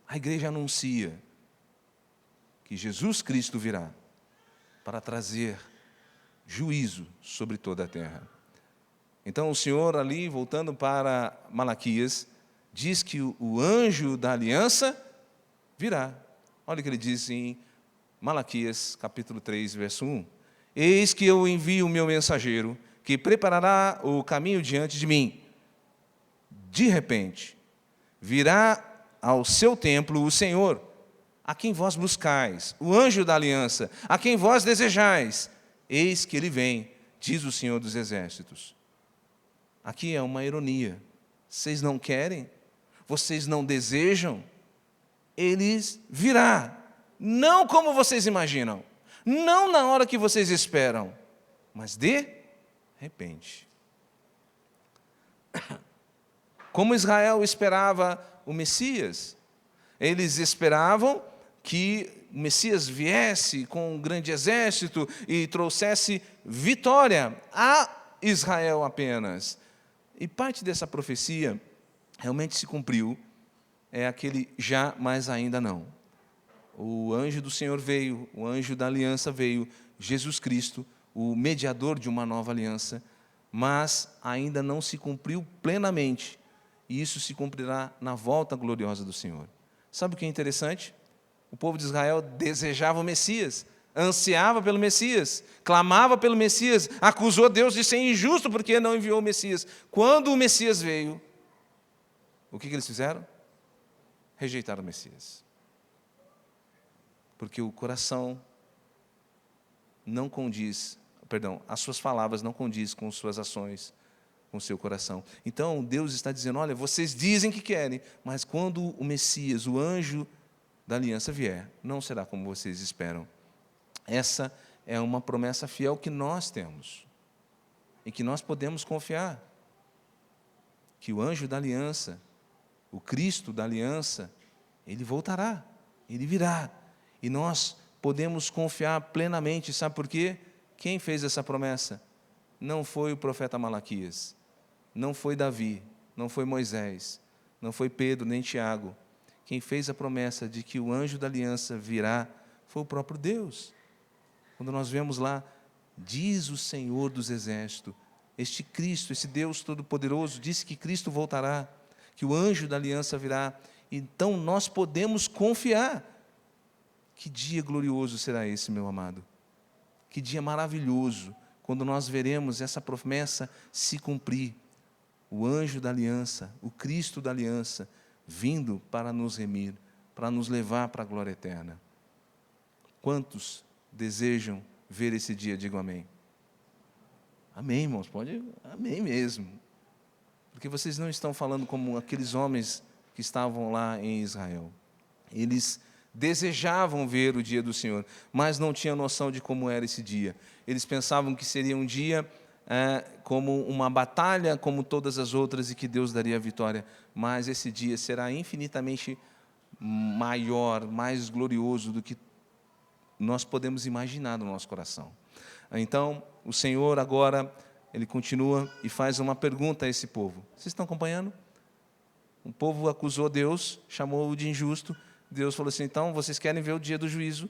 A igreja anuncia que Jesus Cristo virá para trazer juízo sobre toda a terra. Então o Senhor ali, voltando para Malaquias, diz que o anjo da aliança virá. Olha o que ele diz em Malaquias, capítulo 3, verso 1. Eis que eu envio o meu mensageiro, que preparará o caminho diante de mim. De repente, virá ao seu templo o Senhor, a quem vós buscais, o anjo da aliança, a quem vós desejais. Eis que ele vem, diz o Senhor dos Exércitos. Aqui é uma ironia. Vocês não querem? Vocês não desejam? Ele virá. Não como vocês imaginam. Não na hora que vocês esperam. Mas de repente. Como Israel esperava o Messias. Eles esperavam que o Messias viesse com um grande exército e trouxesse vitória a Israel apenas. E parte dessa profecia realmente se cumpriu, é aquele já, mas ainda não. O anjo do Senhor veio, o anjo da aliança veio, Jesus Cristo, o mediador de uma nova aliança, mas ainda não se cumpriu plenamente. E isso se cumprirá na volta gloriosa do Senhor. Sabe o que é interessante? O povo de Israel desejava o Messias, ansiava pelo Messias, clamava pelo Messias, acusou Deus de ser injusto porque não enviou o Messias. Quando o Messias veio, o que eles fizeram? Rejeitaram o Messias. Porque o coração não condiz, as suas palavras não condiz com suas ações, com o seu coração. Então, Deus está dizendo, olha, vocês dizem que querem, mas quando o Messias, o anjo da aliança vier, não será como vocês esperam. Essa é uma promessa fiel que nós temos, e que nós podemos confiar, que o anjo da aliança, o Cristo da aliança, ele voltará, ele virá, e nós podemos confiar plenamente. Sabe por quê? Quem fez essa promessa? Não foi o profeta Malaquias, não foi Davi, não foi Moisés, não foi Pedro nem Tiago. Quem fez a promessa de que o anjo da aliança virá foi o próprio Deus. Quando nós vemos lá, diz o Senhor dos Exércitos, este Cristo, esse Deus Todo-Poderoso, disse que Cristo voltará, que o anjo da aliança virá. Então nós podemos confiar. Que dia glorioso será esse, meu amado? Que dia maravilhoso, quando nós veremos essa promessa se cumprir. O anjo da aliança, o Cristo da aliança, vindo para nos remir, para nos levar para a glória eterna. Quantos desejam ver esse dia? Digam amém. Amém, irmãos, pode, amém mesmo. Porque vocês não estão falando como aqueles homens que estavam lá em Israel. Eles desejavam ver o dia do Senhor, mas não tinham noção de como era esse dia. Eles pensavam que seria um dia como uma batalha, como todas as outras, e que Deus daria a vitória. Mas esse dia será infinitamente maior, mais glorioso do que nós podemos imaginar no nosso coração. Então, o Senhor agora, Ele continua e faz uma pergunta a esse povo. Vocês estão acompanhando? O povo acusou Deus, chamou-o de injusto. Deus falou assim, então, vocês querem ver o dia do juízo,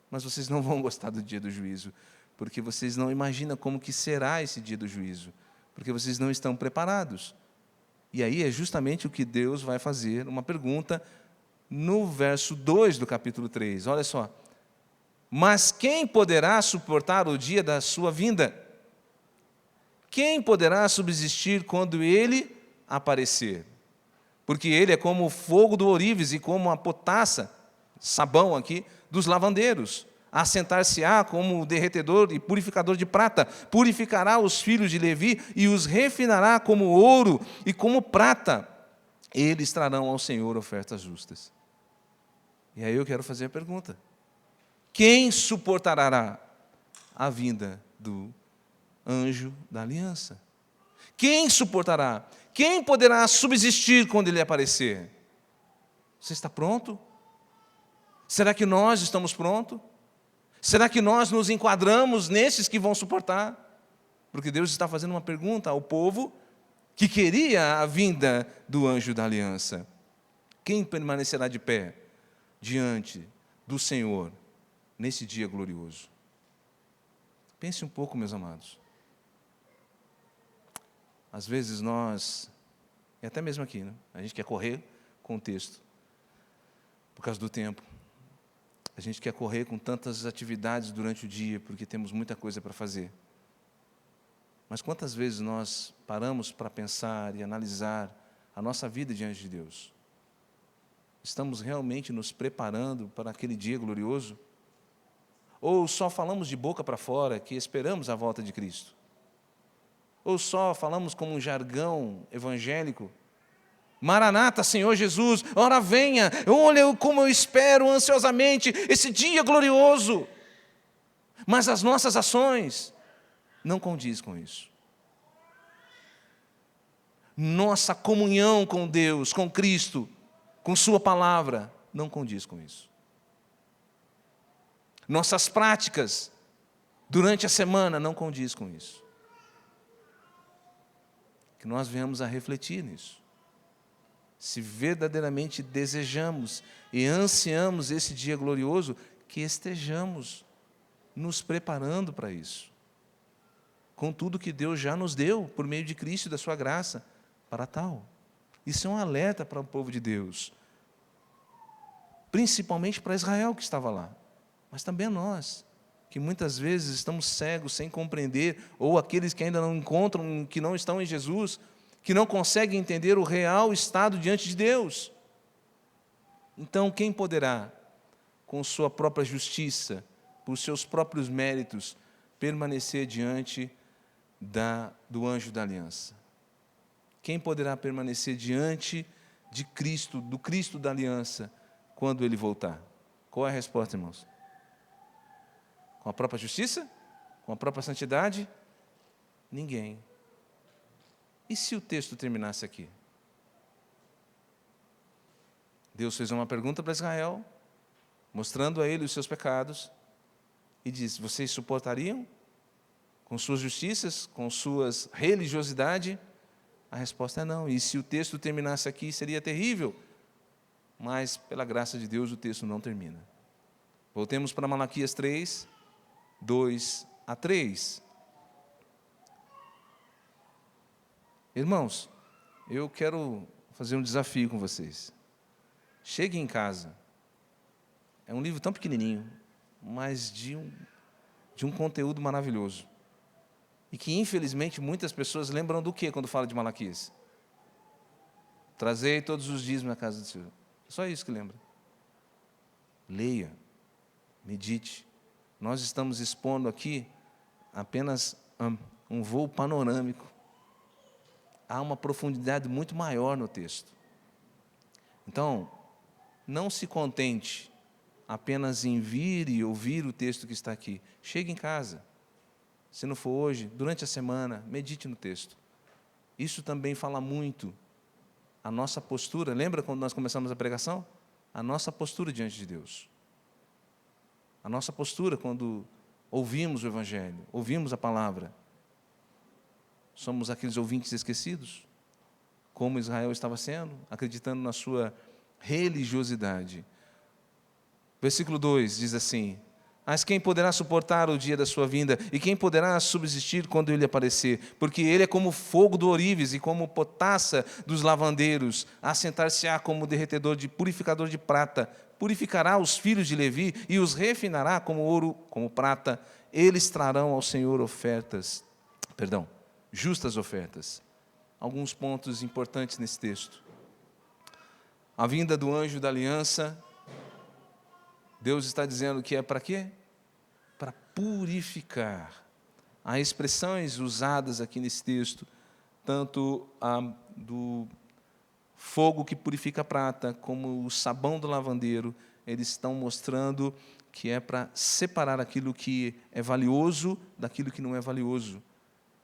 mas vocês não vão gostar do dia do juízo, porque vocês não imaginam como que será esse dia do juízo, porque vocês não estão preparados. E aí é justamente o que Deus vai fazer, uma pergunta, no verso 2 do capítulo 3, olha só. Mas quem poderá suportar o dia da sua vinda? Quem poderá subsistir quando ele aparecer? Porque ele é como o fogo do ourives e como a potassa, sabão aqui, dos lavandeiros. Assentar-se-á como o derretedor e purificador de prata. Purificará os filhos de Levi e os refinará como ouro e como prata. Eles trarão ao Senhor ofertas justas. E aí eu quero fazer a pergunta. Quem suportará a vinda do anjo da aliança? Quem suportará? Quem poderá subsistir quando ele aparecer? Você está pronto? Será que nós estamos prontos? Será que nós nos enquadramos nesses que vão suportar? Porque Deus está fazendo uma pergunta ao povo que queria a vinda do anjo da aliança. Quem permanecerá de pé diante do Senhor nesse dia glorioso? Pense um pouco, meus amados. Às vezes nós, e até mesmo aqui, né? A gente quer correr com o texto, por causa do tempo. A gente quer correr com tantas atividades durante o dia, porque temos muita coisa para fazer. Mas quantas vezes nós paramos para pensar e analisar a nossa vida diante de Deus? Estamos realmente nos preparando para aquele dia glorioso? Ou só falamos de boca para fora que esperamos a volta de Cristo? Ou só falamos como um jargão evangélico? Maranata, Senhor Jesus, ora venha, olha como eu espero ansiosamente esse dia glorioso. Mas as nossas ações não condiz com isso. Nossa comunhão com Deus, com Cristo, com Sua palavra, não condiz com isso. nossas práticas durante a semana não condiz com isso. Que nós venhamos a refletir nisso. Se verdadeiramente desejamos e ansiamos esse dia glorioso, que estejamos nos preparando para isso. Com tudo que Deus já nos deu, por meio de Cristo e da sua graça, para tal. Isso é um alerta para o povo de Deus. Principalmente para Israel que estava lá. Mas também a nós, que muitas vezes estamos cegos, sem compreender, ou aqueles que ainda não encontram, que não estão em Jesus, que não conseguem entender o real estado diante de Deus. Então, quem poderá, com sua própria justiça, por seus próprios méritos, permanecer diante do anjo da aliança? Quem poderá permanecer diante de Cristo, do Cristo da aliança, quando Ele voltar? Qual é a resposta, irmãos? Com a própria justiça? Com a própria santidade? Ninguém. E se o texto terminasse aqui? Deus fez uma pergunta para Israel, mostrando a ele os seus pecados, e diz: vocês suportariam? Com suas justiças, com suas religiosidade? A resposta é não. E se o texto terminasse aqui, seria terrível. Mas, pela graça de Deus, o texto não termina. Voltemos para Malaquias 3, 2 a 3. Irmãos, eu quero fazer um desafio com vocês. Cheguem em casa. É um livro tão pequenininho, mas de um conteúdo maravilhoso. E que, infelizmente, muitas pessoas lembram do quê quando fala de Malaquias? Trazei todos os dízimos na casa do Senhor. Só isso que lembra. Leia, medite. Nós estamos expondo aqui apenas um voo panorâmico. Há uma profundidade muito maior no texto. Então, não se contente apenas em vir e ouvir o texto que está aqui. Chegue em casa. Se não for hoje, durante a semana, medite no texto. Isso também fala muito a nossa postura. Lembra quando nós começamos a pregação? A nossa postura diante de Deus. A nossa postura quando ouvimos o Evangelho, ouvimos a palavra. Somos aqueles ouvintes esquecidos, como Israel estava sendo, acreditando na sua religiosidade. Versículo 2 diz assim: mas quem poderá suportar o dia da sua vinda? E quem poderá subsistir quando ele aparecer? Porque ele é como fogo do ourives e como potassa dos lavandeiros. Assentar-se-á como derretedor de purificador de prata. Purificará os filhos de Levi e os refinará como ouro, como prata. Eles trarão ao Senhor justas ofertas. Alguns pontos importantes nesse texto. A vinda do anjo da aliança, Deus está dizendo que é para quê? Para purificar. Há expressões usadas aqui nesse texto, tanto do fogo que purifica a prata, como o sabão do lavandeiro, eles estão mostrando que é para separar aquilo que é valioso daquilo que não é valioso,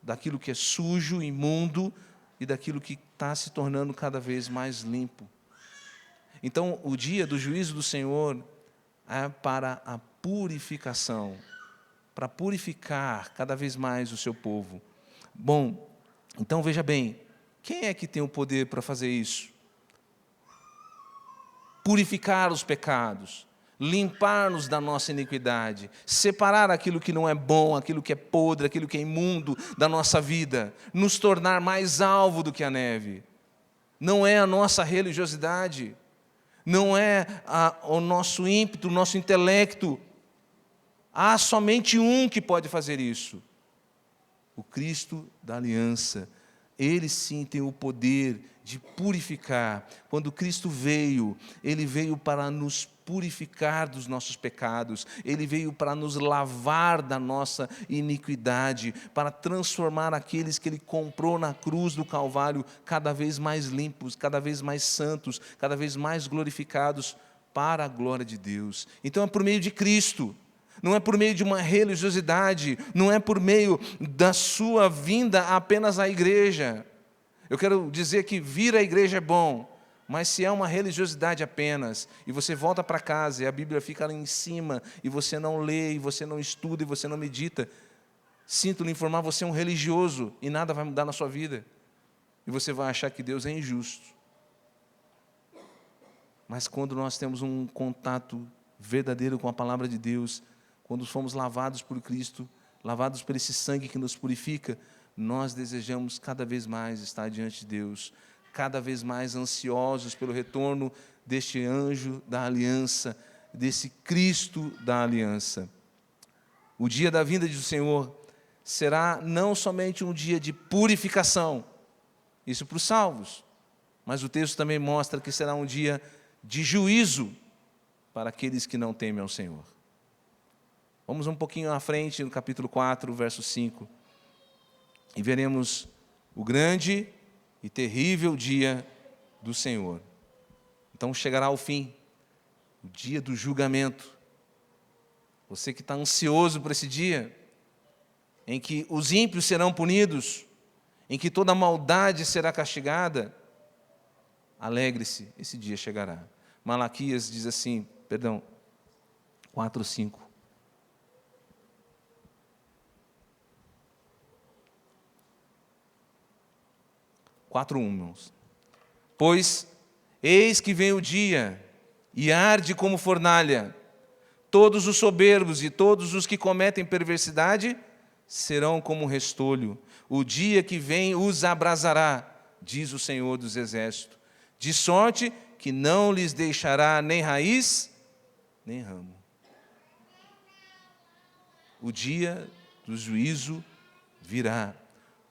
daquilo que é sujo, imundo, e daquilo que está se tornando cada vez mais limpo. Então, o dia do juízo do Senhor é para a purificação, para purificar cada vez mais o seu povo. Bom, então veja bem, quem é que tem o poder para fazer isso? Purificar os pecados, limpar-nos da nossa iniquidade, separar aquilo que não é bom, aquilo que é podre, aquilo que é imundo da nossa vida, nos tornar mais alvo do que a neve. Não é a nossa religiosidade, não é o nosso ímpeto, o nosso intelecto. Há somente um que pode fazer isso: o Cristo da aliança. Ele sim tem o poder de purificar. Quando Cristo veio, Ele veio para nos purificar dos nossos pecados. Ele veio para nos lavar da nossa iniquidade, para transformar aqueles que Ele comprou na cruz do Calvário cada vez mais limpos, cada vez mais santos, cada vez mais glorificados para a glória de Deus. Então é por meio de Cristo. Não é por meio de uma religiosidade, não é por meio da sua vinda apenas à igreja. Eu quero dizer que vir à igreja é bom, Mas se é uma religiosidade apenas, e você volta para casa e a Bíblia fica lá em cima, e você não lê, e você não estuda, e você não medita, sinto lhe informar, você é um religioso, e nada vai mudar na sua vida. E você vai achar que Deus é injusto. Mas quando nós temos um contato verdadeiro com a palavra de Deus, quando fomos lavados por Cristo, lavados por esse sangue que nos purifica, nós desejamos cada vez mais estar diante de Deus, cada vez mais ansiosos pelo retorno deste anjo da aliança, desse Cristo da aliança. O dia da vinda do Senhor será não somente um dia de purificação, isso para os salvos, mas o texto também mostra que será um dia de juízo para aqueles que não temem ao Senhor. Vamos um pouquinho à frente, no capítulo 4, verso 5, e veremos o grande e terrível dia do Senhor. Então chegará ao fim, o dia do julgamento. Você que está ansioso por esse dia, em que os ímpios serão punidos, em que toda maldade será castigada, alegre-se, esse dia chegará. Malaquias diz assim, 4:5. 4:1, irmãos. Pois, eis que vem o dia, e arde como fornalha. Todos os soberbos e todos os que cometem perversidade serão como um restolho. O dia que vem os abrasará, diz o Senhor dos Exércitos, de sorte que não lhes deixará nem raiz, nem ramo. O dia do juízo virá.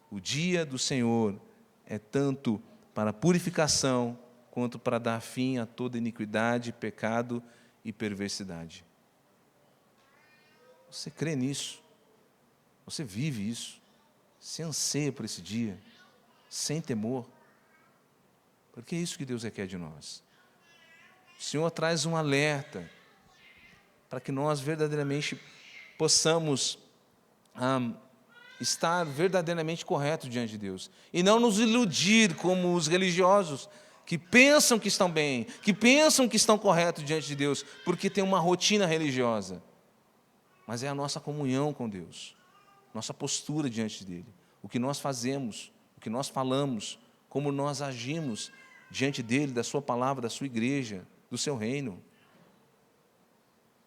O dia do Senhor é tanto para purificação, quanto para dar fim a toda iniquidade, pecado e perversidade. Você crê nisso? Você vive isso? Você anseia por esse dia? Sem temor? Porque é isso que Deus requer de nós. O Senhor traz um alerta para que nós verdadeiramente possamos estar verdadeiramente corretos diante de Deus. E não nos iludir como os religiosos que pensam que estão bem, que pensam que estão corretos diante de Deus, porque tem uma rotina religiosa. Mas é a nossa comunhão com Deus, nossa postura diante dEle, o que nós fazemos, o que nós falamos, como nós agimos diante dEle, da Sua palavra, da Sua igreja, do Seu reino.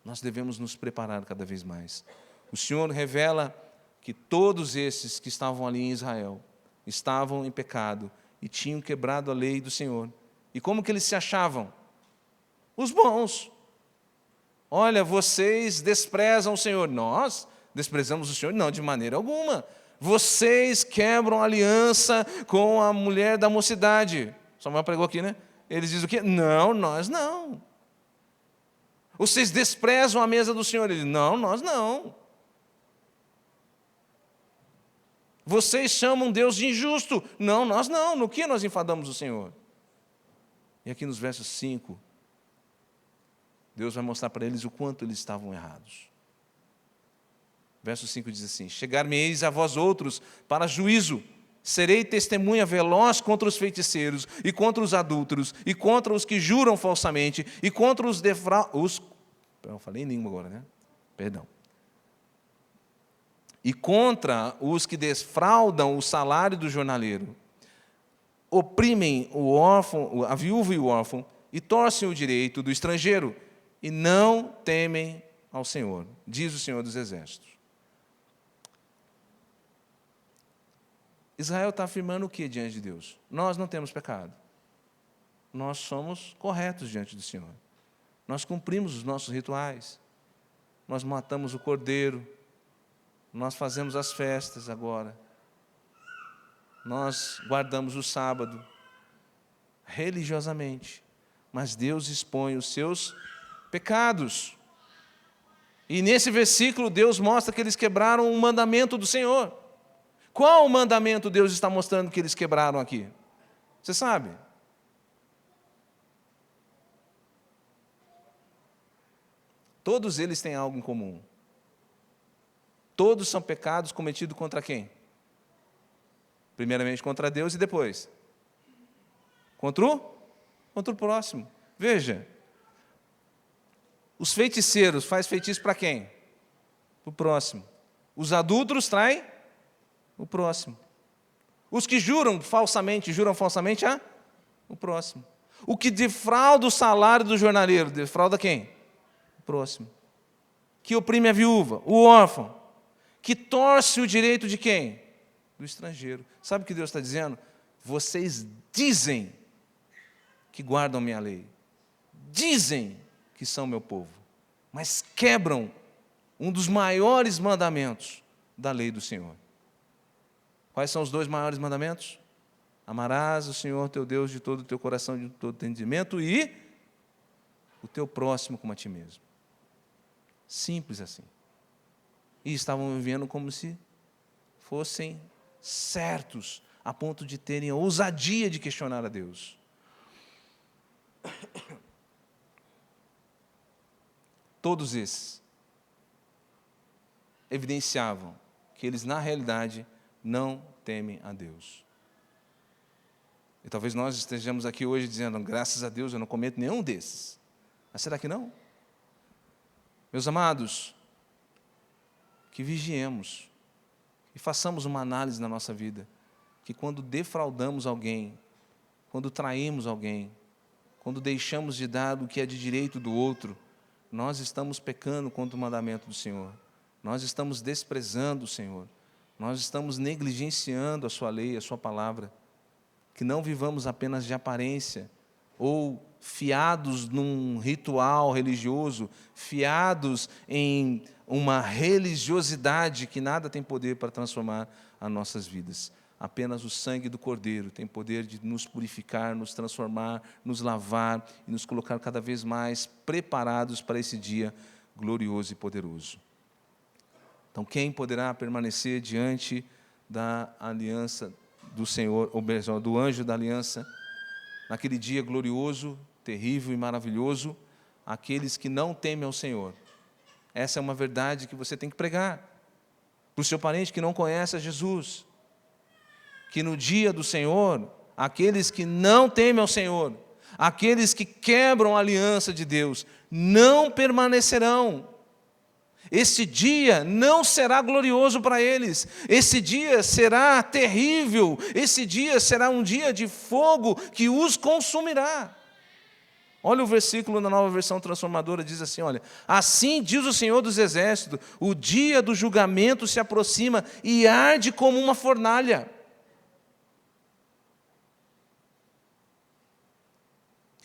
Nós devemos nos preparar cada vez mais. O Senhor revela que todos esses que estavam ali em Israel estavam em pecado e tinham quebrado a lei do Senhor. E como que eles se achavam? Os bons. Olha, vocês desprezam o Senhor. Nós desprezamos o Senhor? Não, de maneira alguma. Vocês quebram a aliança com a mulher da mocidade. Samuel pregou aqui, né? Eles dizem o quê? Não, nós não. Vocês desprezam a mesa do Senhor? Eles, não, nós não. Vocês chamam Deus de injusto? Não, nós não. No que nós enfadamos o Senhor? E aqui nos versos 5, Deus vai mostrar para eles o quanto eles estavam errados. Verso 5 diz assim: chegar-me-eis a vós outros para juízo, serei testemunha veloz contra os feiticeiros, e contra os adúlteros, e contra os que juram falsamente, e contra os eu falei em língua agora, né? Perdão. E contra os que desfraudam o salário do jornaleiro, oprimem o órfão, a viúva e o órfão, e torcem o direito do estrangeiro, e não temem ao Senhor, diz o Senhor dos Exércitos. Israel está afirmando o que diante de Deus? Nós não temos pecado. Nós somos corretos diante do Senhor. Nós cumprimos os nossos rituais. Nós matamos o cordeiro. Nós fazemos as festas agora. Nós guardamos o sábado religiosamente. Mas Deus expõe os seus pecados. E nesse versículo Deus mostra que eles quebraram o mandamento do Senhor. Qual o mandamento Deus está mostrando que eles quebraram aqui? Você sabe? Todos eles têm algo em comum. Todos são pecados cometidos contra quem? Primeiramente contra Deus e depois contra contra o próximo. Veja, os feiticeiros fazem feitiço para quem? Para o próximo. Os adúlteros traem o próximo. Os que juram falsamente o próximo. O que defrauda o salário do jornaleiro, defrauda quem? O próximo. Que oprime a viúva, o órfão. Que torce o direito de quem? Do estrangeiro. Sabe o que Deus está dizendo? Vocês dizem que guardam minha lei. Dizem que são meu povo. Mas quebram um dos maiores mandamentos da lei do Senhor. Quais são os 2 maiores mandamentos? Amarás o Senhor teu Deus de todo o teu coração, de todo o teu entendimento e o teu próximo como a ti mesmo. Simples assim. E estavam vivendo como se fossem certos, a ponto de terem a ousadia de questionar a Deus. Todos esses evidenciavam que eles, na realidade, não temem a Deus. E talvez nós estejamos aqui hoje dizendo, graças a Deus eu não cometo nenhum desses. Mas será que não? Meus amados, que vigiemos e façamos uma análise na nossa vida, que quando defraudamos alguém, quando traímos alguém, quando deixamos de dar o que é de direito do outro, nós estamos pecando contra o mandamento do Senhor. Nós estamos desprezando o Senhor. Nós estamos negligenciando a sua lei, a sua palavra. Que não vivamos apenas de aparência, ou fiados num ritual religioso, fiados em uma religiosidade que nada tem poder para transformar as nossas vidas. Apenas o sangue do Cordeiro tem poder de nos purificar, nos transformar, nos lavar e nos colocar cada vez mais preparados para esse dia glorioso e poderoso. Então, quem poderá permanecer diante da aliança do Senhor, ou melhor, do anjo da aliança, naquele dia glorioso, terrível e maravilhoso? Aqueles que não temem ao Senhor. Essa é uma verdade que você tem que pregar para o seu parente que não conhece a Jesus. Que no dia do Senhor, aqueles que não temem ao Senhor, aqueles que quebram a aliança de Deus, não permanecerão. Esse dia não será glorioso para eles, esse dia será terrível, esse dia será um dia de fogo que os consumirá. Olha o versículo na Nova Versão Transformadora, diz assim, olha, assim diz o Senhor dos Exércitos, o dia do julgamento se aproxima e arde como uma fornalha.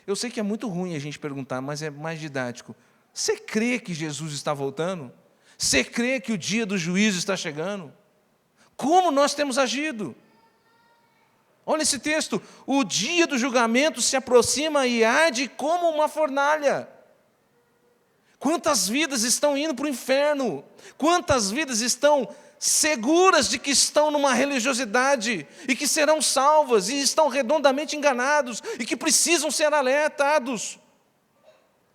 Eu sei que é muito ruim a gente perguntar, mas é mais didático. Você crê que Jesus está voltando? Você crê que o dia do juízo está chegando? Como nós temos agido? Olha esse texto, o dia do julgamento se aproxima e arde como uma fornalha. Quantas vidas estão indo para o inferno? Quantas vidas estão seguras de que estão numa religiosidade e que serão salvas e estão redondamente enganados e que precisam ser alertados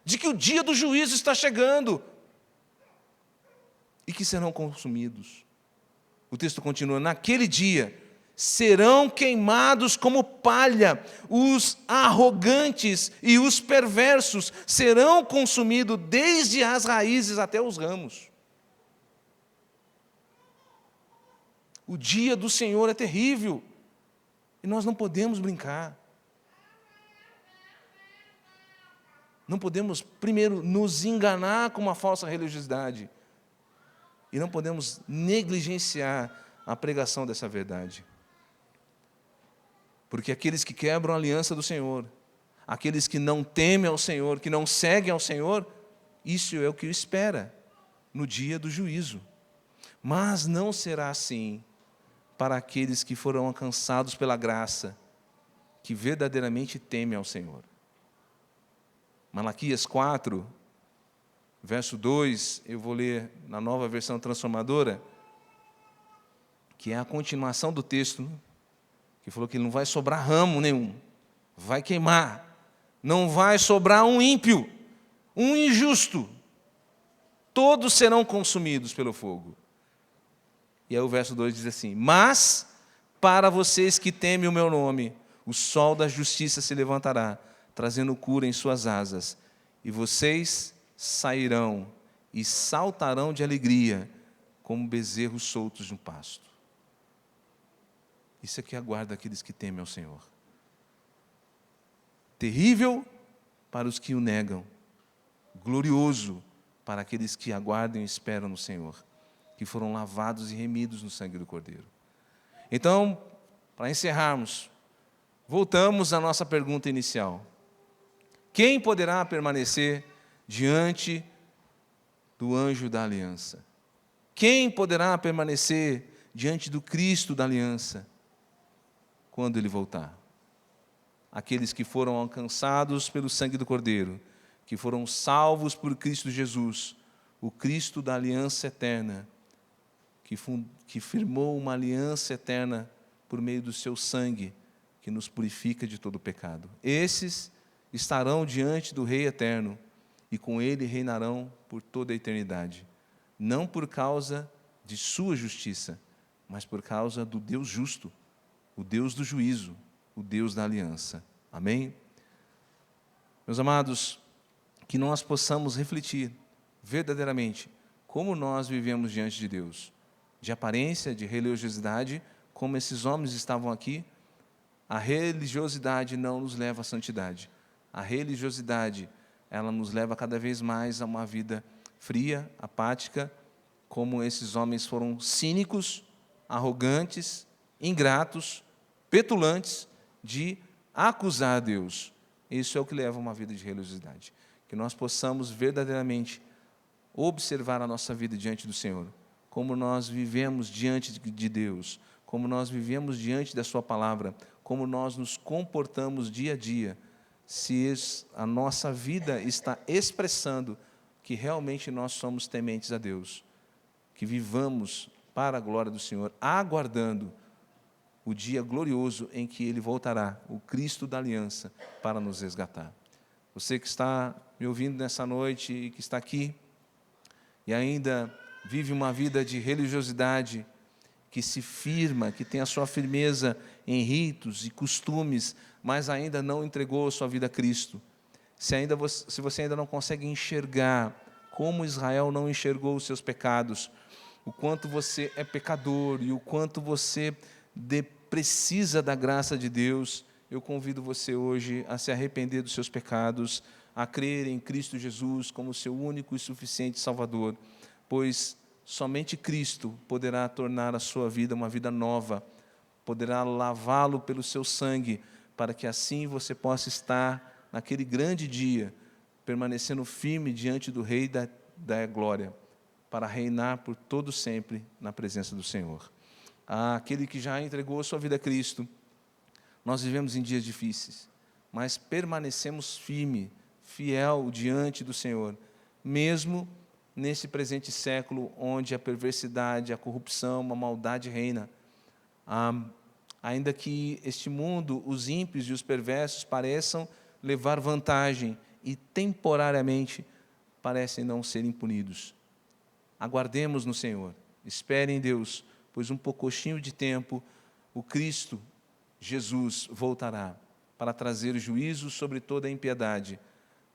de que o dia do juízo está chegando e que serão consumidos. O texto continua, naquele dia serão queimados como palha, os arrogantes e os perversos serão consumidos desde as raízes até os ramos. O dia do Senhor é terrível e nós não podemos brincar. Não podemos, primeiro, nos enganar com uma falsa religiosidade e não podemos negligenciar a pregação dessa verdade. Porque aqueles que quebram a aliança do Senhor, aqueles que não temem ao Senhor, que não seguem ao Senhor, isso é o que o espera no dia do juízo. Mas não será assim para aqueles que foram alcançados pela graça, que verdadeiramente temem ao Senhor. Malaquias 4, verso 2, eu vou ler na Nova Versão Transformadora, que é a continuação do texto, que falou que não vai sobrar ramo nenhum, vai queimar, não vai sobrar um ímpio, um injusto, todos serão consumidos pelo fogo. E aí o verso 2 diz assim, mas para vocês que temem o meu nome, o sol da justiça se levantará, trazendo cura em suas asas, e vocês sairão e saltarão de alegria, como bezerros soltos no pasto. Isso é que aguarda aqueles que temem ao Senhor. Terrível para os que o negam, glorioso para aqueles que aguardam e esperam no Senhor, que foram lavados e remidos no sangue do Cordeiro. Então, para encerrarmos, voltamos à nossa pergunta inicial. Quem poderá permanecer diante do anjo da aliança? Quem poderá permanecer diante do Cristo da aliança quando Ele voltar? Aqueles que foram alcançados pelo sangue do Cordeiro, que foram salvos por Cristo Jesus, o Cristo da aliança eterna, que firmou uma aliança eterna por meio do seu sangue, que nos purifica de todo pecado. Esses estarão diante do Rei eterno, e com Ele reinarão por toda a eternidade, não por causa de sua justiça, mas por causa do Deus justo, o Deus do juízo, o Deus da aliança. Amém? Meus amados, que nós possamos refletir verdadeiramente como nós vivemos diante de Deus, de aparência, de religiosidade, como esses homens estavam aqui. A religiosidade não nos leva à santidade. A religiosidade, ela nos leva cada vez mais a uma vida fria, apática, como esses homens foram cínicos, arrogantes, ingratos, petulantes, de acusar a Deus. Isso é o que leva a uma vida de religiosidade. Que nós possamos verdadeiramente observar a nossa vida diante do Senhor, como nós vivemos diante de Deus, como nós vivemos diante da Sua palavra, como nós nos comportamos dia a dia, se a nossa vida está expressando que realmente nós somos tementes a Deus, que vivamos para a glória do Senhor, aguardando o dia glorioso em que Ele voltará, o Cristo da aliança, para nos resgatar. Você que está me ouvindo nessa noite e que está aqui, e ainda vive uma vida de religiosidade, que se firma, que tem a sua firmeza em ritos e costumes, mas ainda não entregou a sua vida a Cristo. Se você ainda não consegue enxergar como Israel não enxergou os seus pecados, o quanto você é pecador e o quanto você precisa da graça de Deus, eu convido você hoje a se arrepender dos seus pecados, a crer em Cristo Jesus como seu único e suficiente Salvador, pois somente Cristo poderá tornar a sua vida uma vida nova, poderá lavá-lo pelo seu sangue, para que assim você possa estar naquele grande dia, permanecendo firme diante do Rei da glória, para reinar por todo sempre na presença do Senhor. Aquele que já entregou a sua vida a Cristo, nós vivemos em dias difíceis, mas permanecemos firme, fiel diante do Senhor, mesmo nesse presente século, onde a perversidade, a corrupção, a maldade reina. Ainda que este mundo, os ímpios e os perversos pareçam levar vantagem e temporariamente parecem não serem punidos. Aguardemos no Senhor, espere em Deus, pois um pouquinho de tempo, o Cristo, Jesus, voltará para trazer juízo sobre toda a impiedade,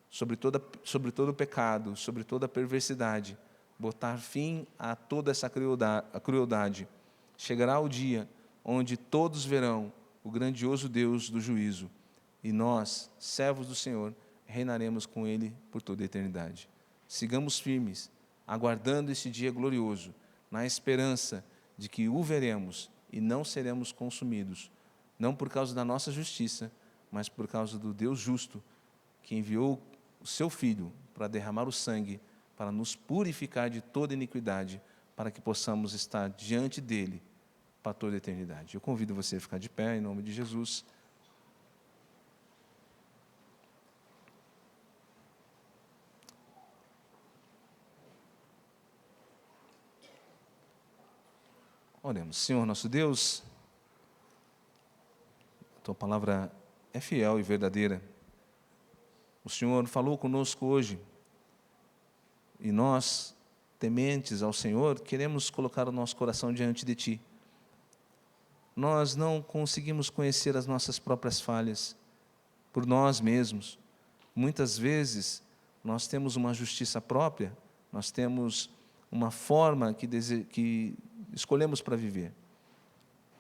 sobre todo o pecado, sobre toda a perversidade, botar fim a toda essa crueldade. Chegará o dia onde todos verão o grandioso Deus do juízo, e nós, servos do Senhor, reinaremos com Ele por toda a eternidade. Sigamos firmes, aguardando esse dia glorioso, na esperança de que o veremos e não seremos consumidos, não por causa da nossa justiça, mas por causa do Deus justo, que enviou o seu Filho para derramar o sangue, para nos purificar de toda iniquidade, para que possamos estar diante dEle para toda a eternidade. Eu convido você a ficar de pé, em nome de Jesus. Oremos. Senhor nosso Deus, Tua palavra é fiel e verdadeira. O Senhor falou conosco hoje, e nós, tementes ao Senhor, queremos colocar o nosso coração diante de Ti. Nós não conseguimos conhecer as nossas próprias falhas, por nós mesmos. Muitas vezes, nós temos uma justiça própria, nós temos uma forma que escolhemos para viver.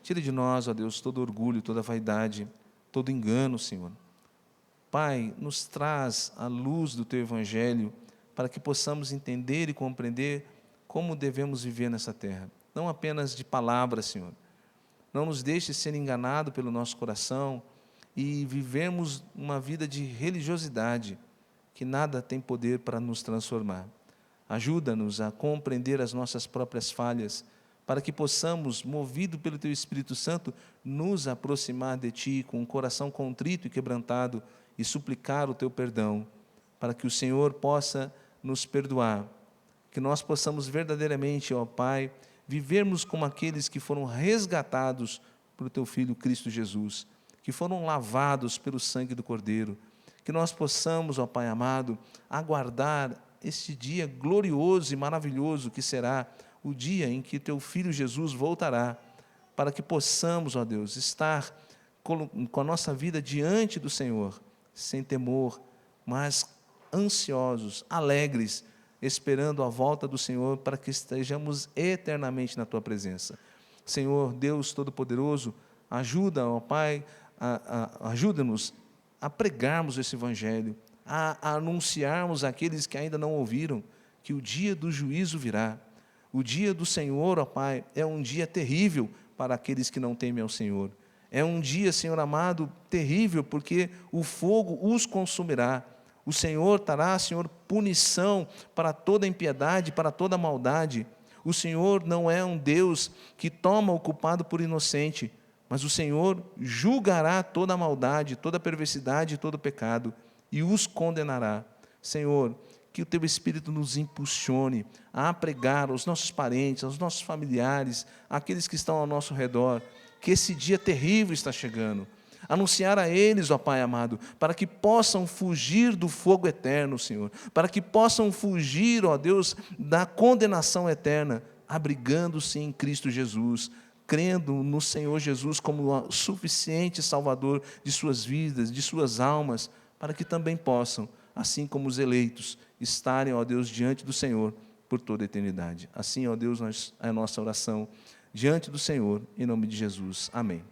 Tire de nós, ó Deus, todo orgulho, toda vaidade, todo engano, Senhor. Pai, nos traz a luz do Teu Evangelho para que possamos entender e compreender como devemos viver nessa terra. Não apenas de palavras, Senhor. Não nos deixe ser enganado pelo nosso coração e vivermos uma vida de religiosidade que nada tem poder para nos transformar. Ajuda-nos a compreender as nossas próprias falhas, para que possamos, movido pelo Teu Espírito Santo, nos aproximar de Ti com um coração contrito e quebrantado e suplicar o Teu perdão, para que o Senhor possa nos perdoar, que nós possamos verdadeiramente, ó Pai, vivermos como aqueles que foram resgatados por Teu Filho Cristo Jesus, que foram lavados pelo sangue do Cordeiro, que nós possamos, ó Pai amado, aguardar este dia glorioso e maravilhoso que será o dia em que Teu Filho Jesus voltará, para que possamos, ó Deus, estar com a nossa vida diante do Senhor, sem temor, mas ansiosos, alegres, esperando a volta do Senhor, para que estejamos eternamente na Tua presença. Senhor, Deus Todo-Poderoso, ajuda, ó Pai, ajuda-nos a pregarmos esse Evangelho, a anunciarmos àqueles que ainda não ouviram, que o dia do juízo virá. O dia do Senhor, ó Pai, é um dia terrível para aqueles que não temem ao Senhor. É um dia, Senhor amado, terrível, porque o fogo os consumirá. O Senhor trará, Senhor, punição para toda impiedade, para toda maldade. O Senhor não é um Deus que toma o culpado por inocente, mas o Senhor julgará toda a maldade, toda a perversidade e todo o pecado, e os condenará. Senhor, que o Teu Espírito nos impulsione a pregar aos nossos parentes, aos nossos familiares, àqueles que estão ao nosso redor, que esse dia terrível está chegando. Anunciar a eles, ó Pai amado, para que possam fugir do fogo eterno, Senhor, para que possam fugir, ó Deus, da condenação eterna, abrigando-se em Cristo Jesus, crendo no Senhor Jesus como o suficiente Salvador de suas vidas, de suas almas, para que também possam, assim como os eleitos, estarem, ó Deus, diante do Senhor por toda a eternidade. Assim, ó Deus, é a nossa oração diante do Senhor, em nome de Jesus. Amém.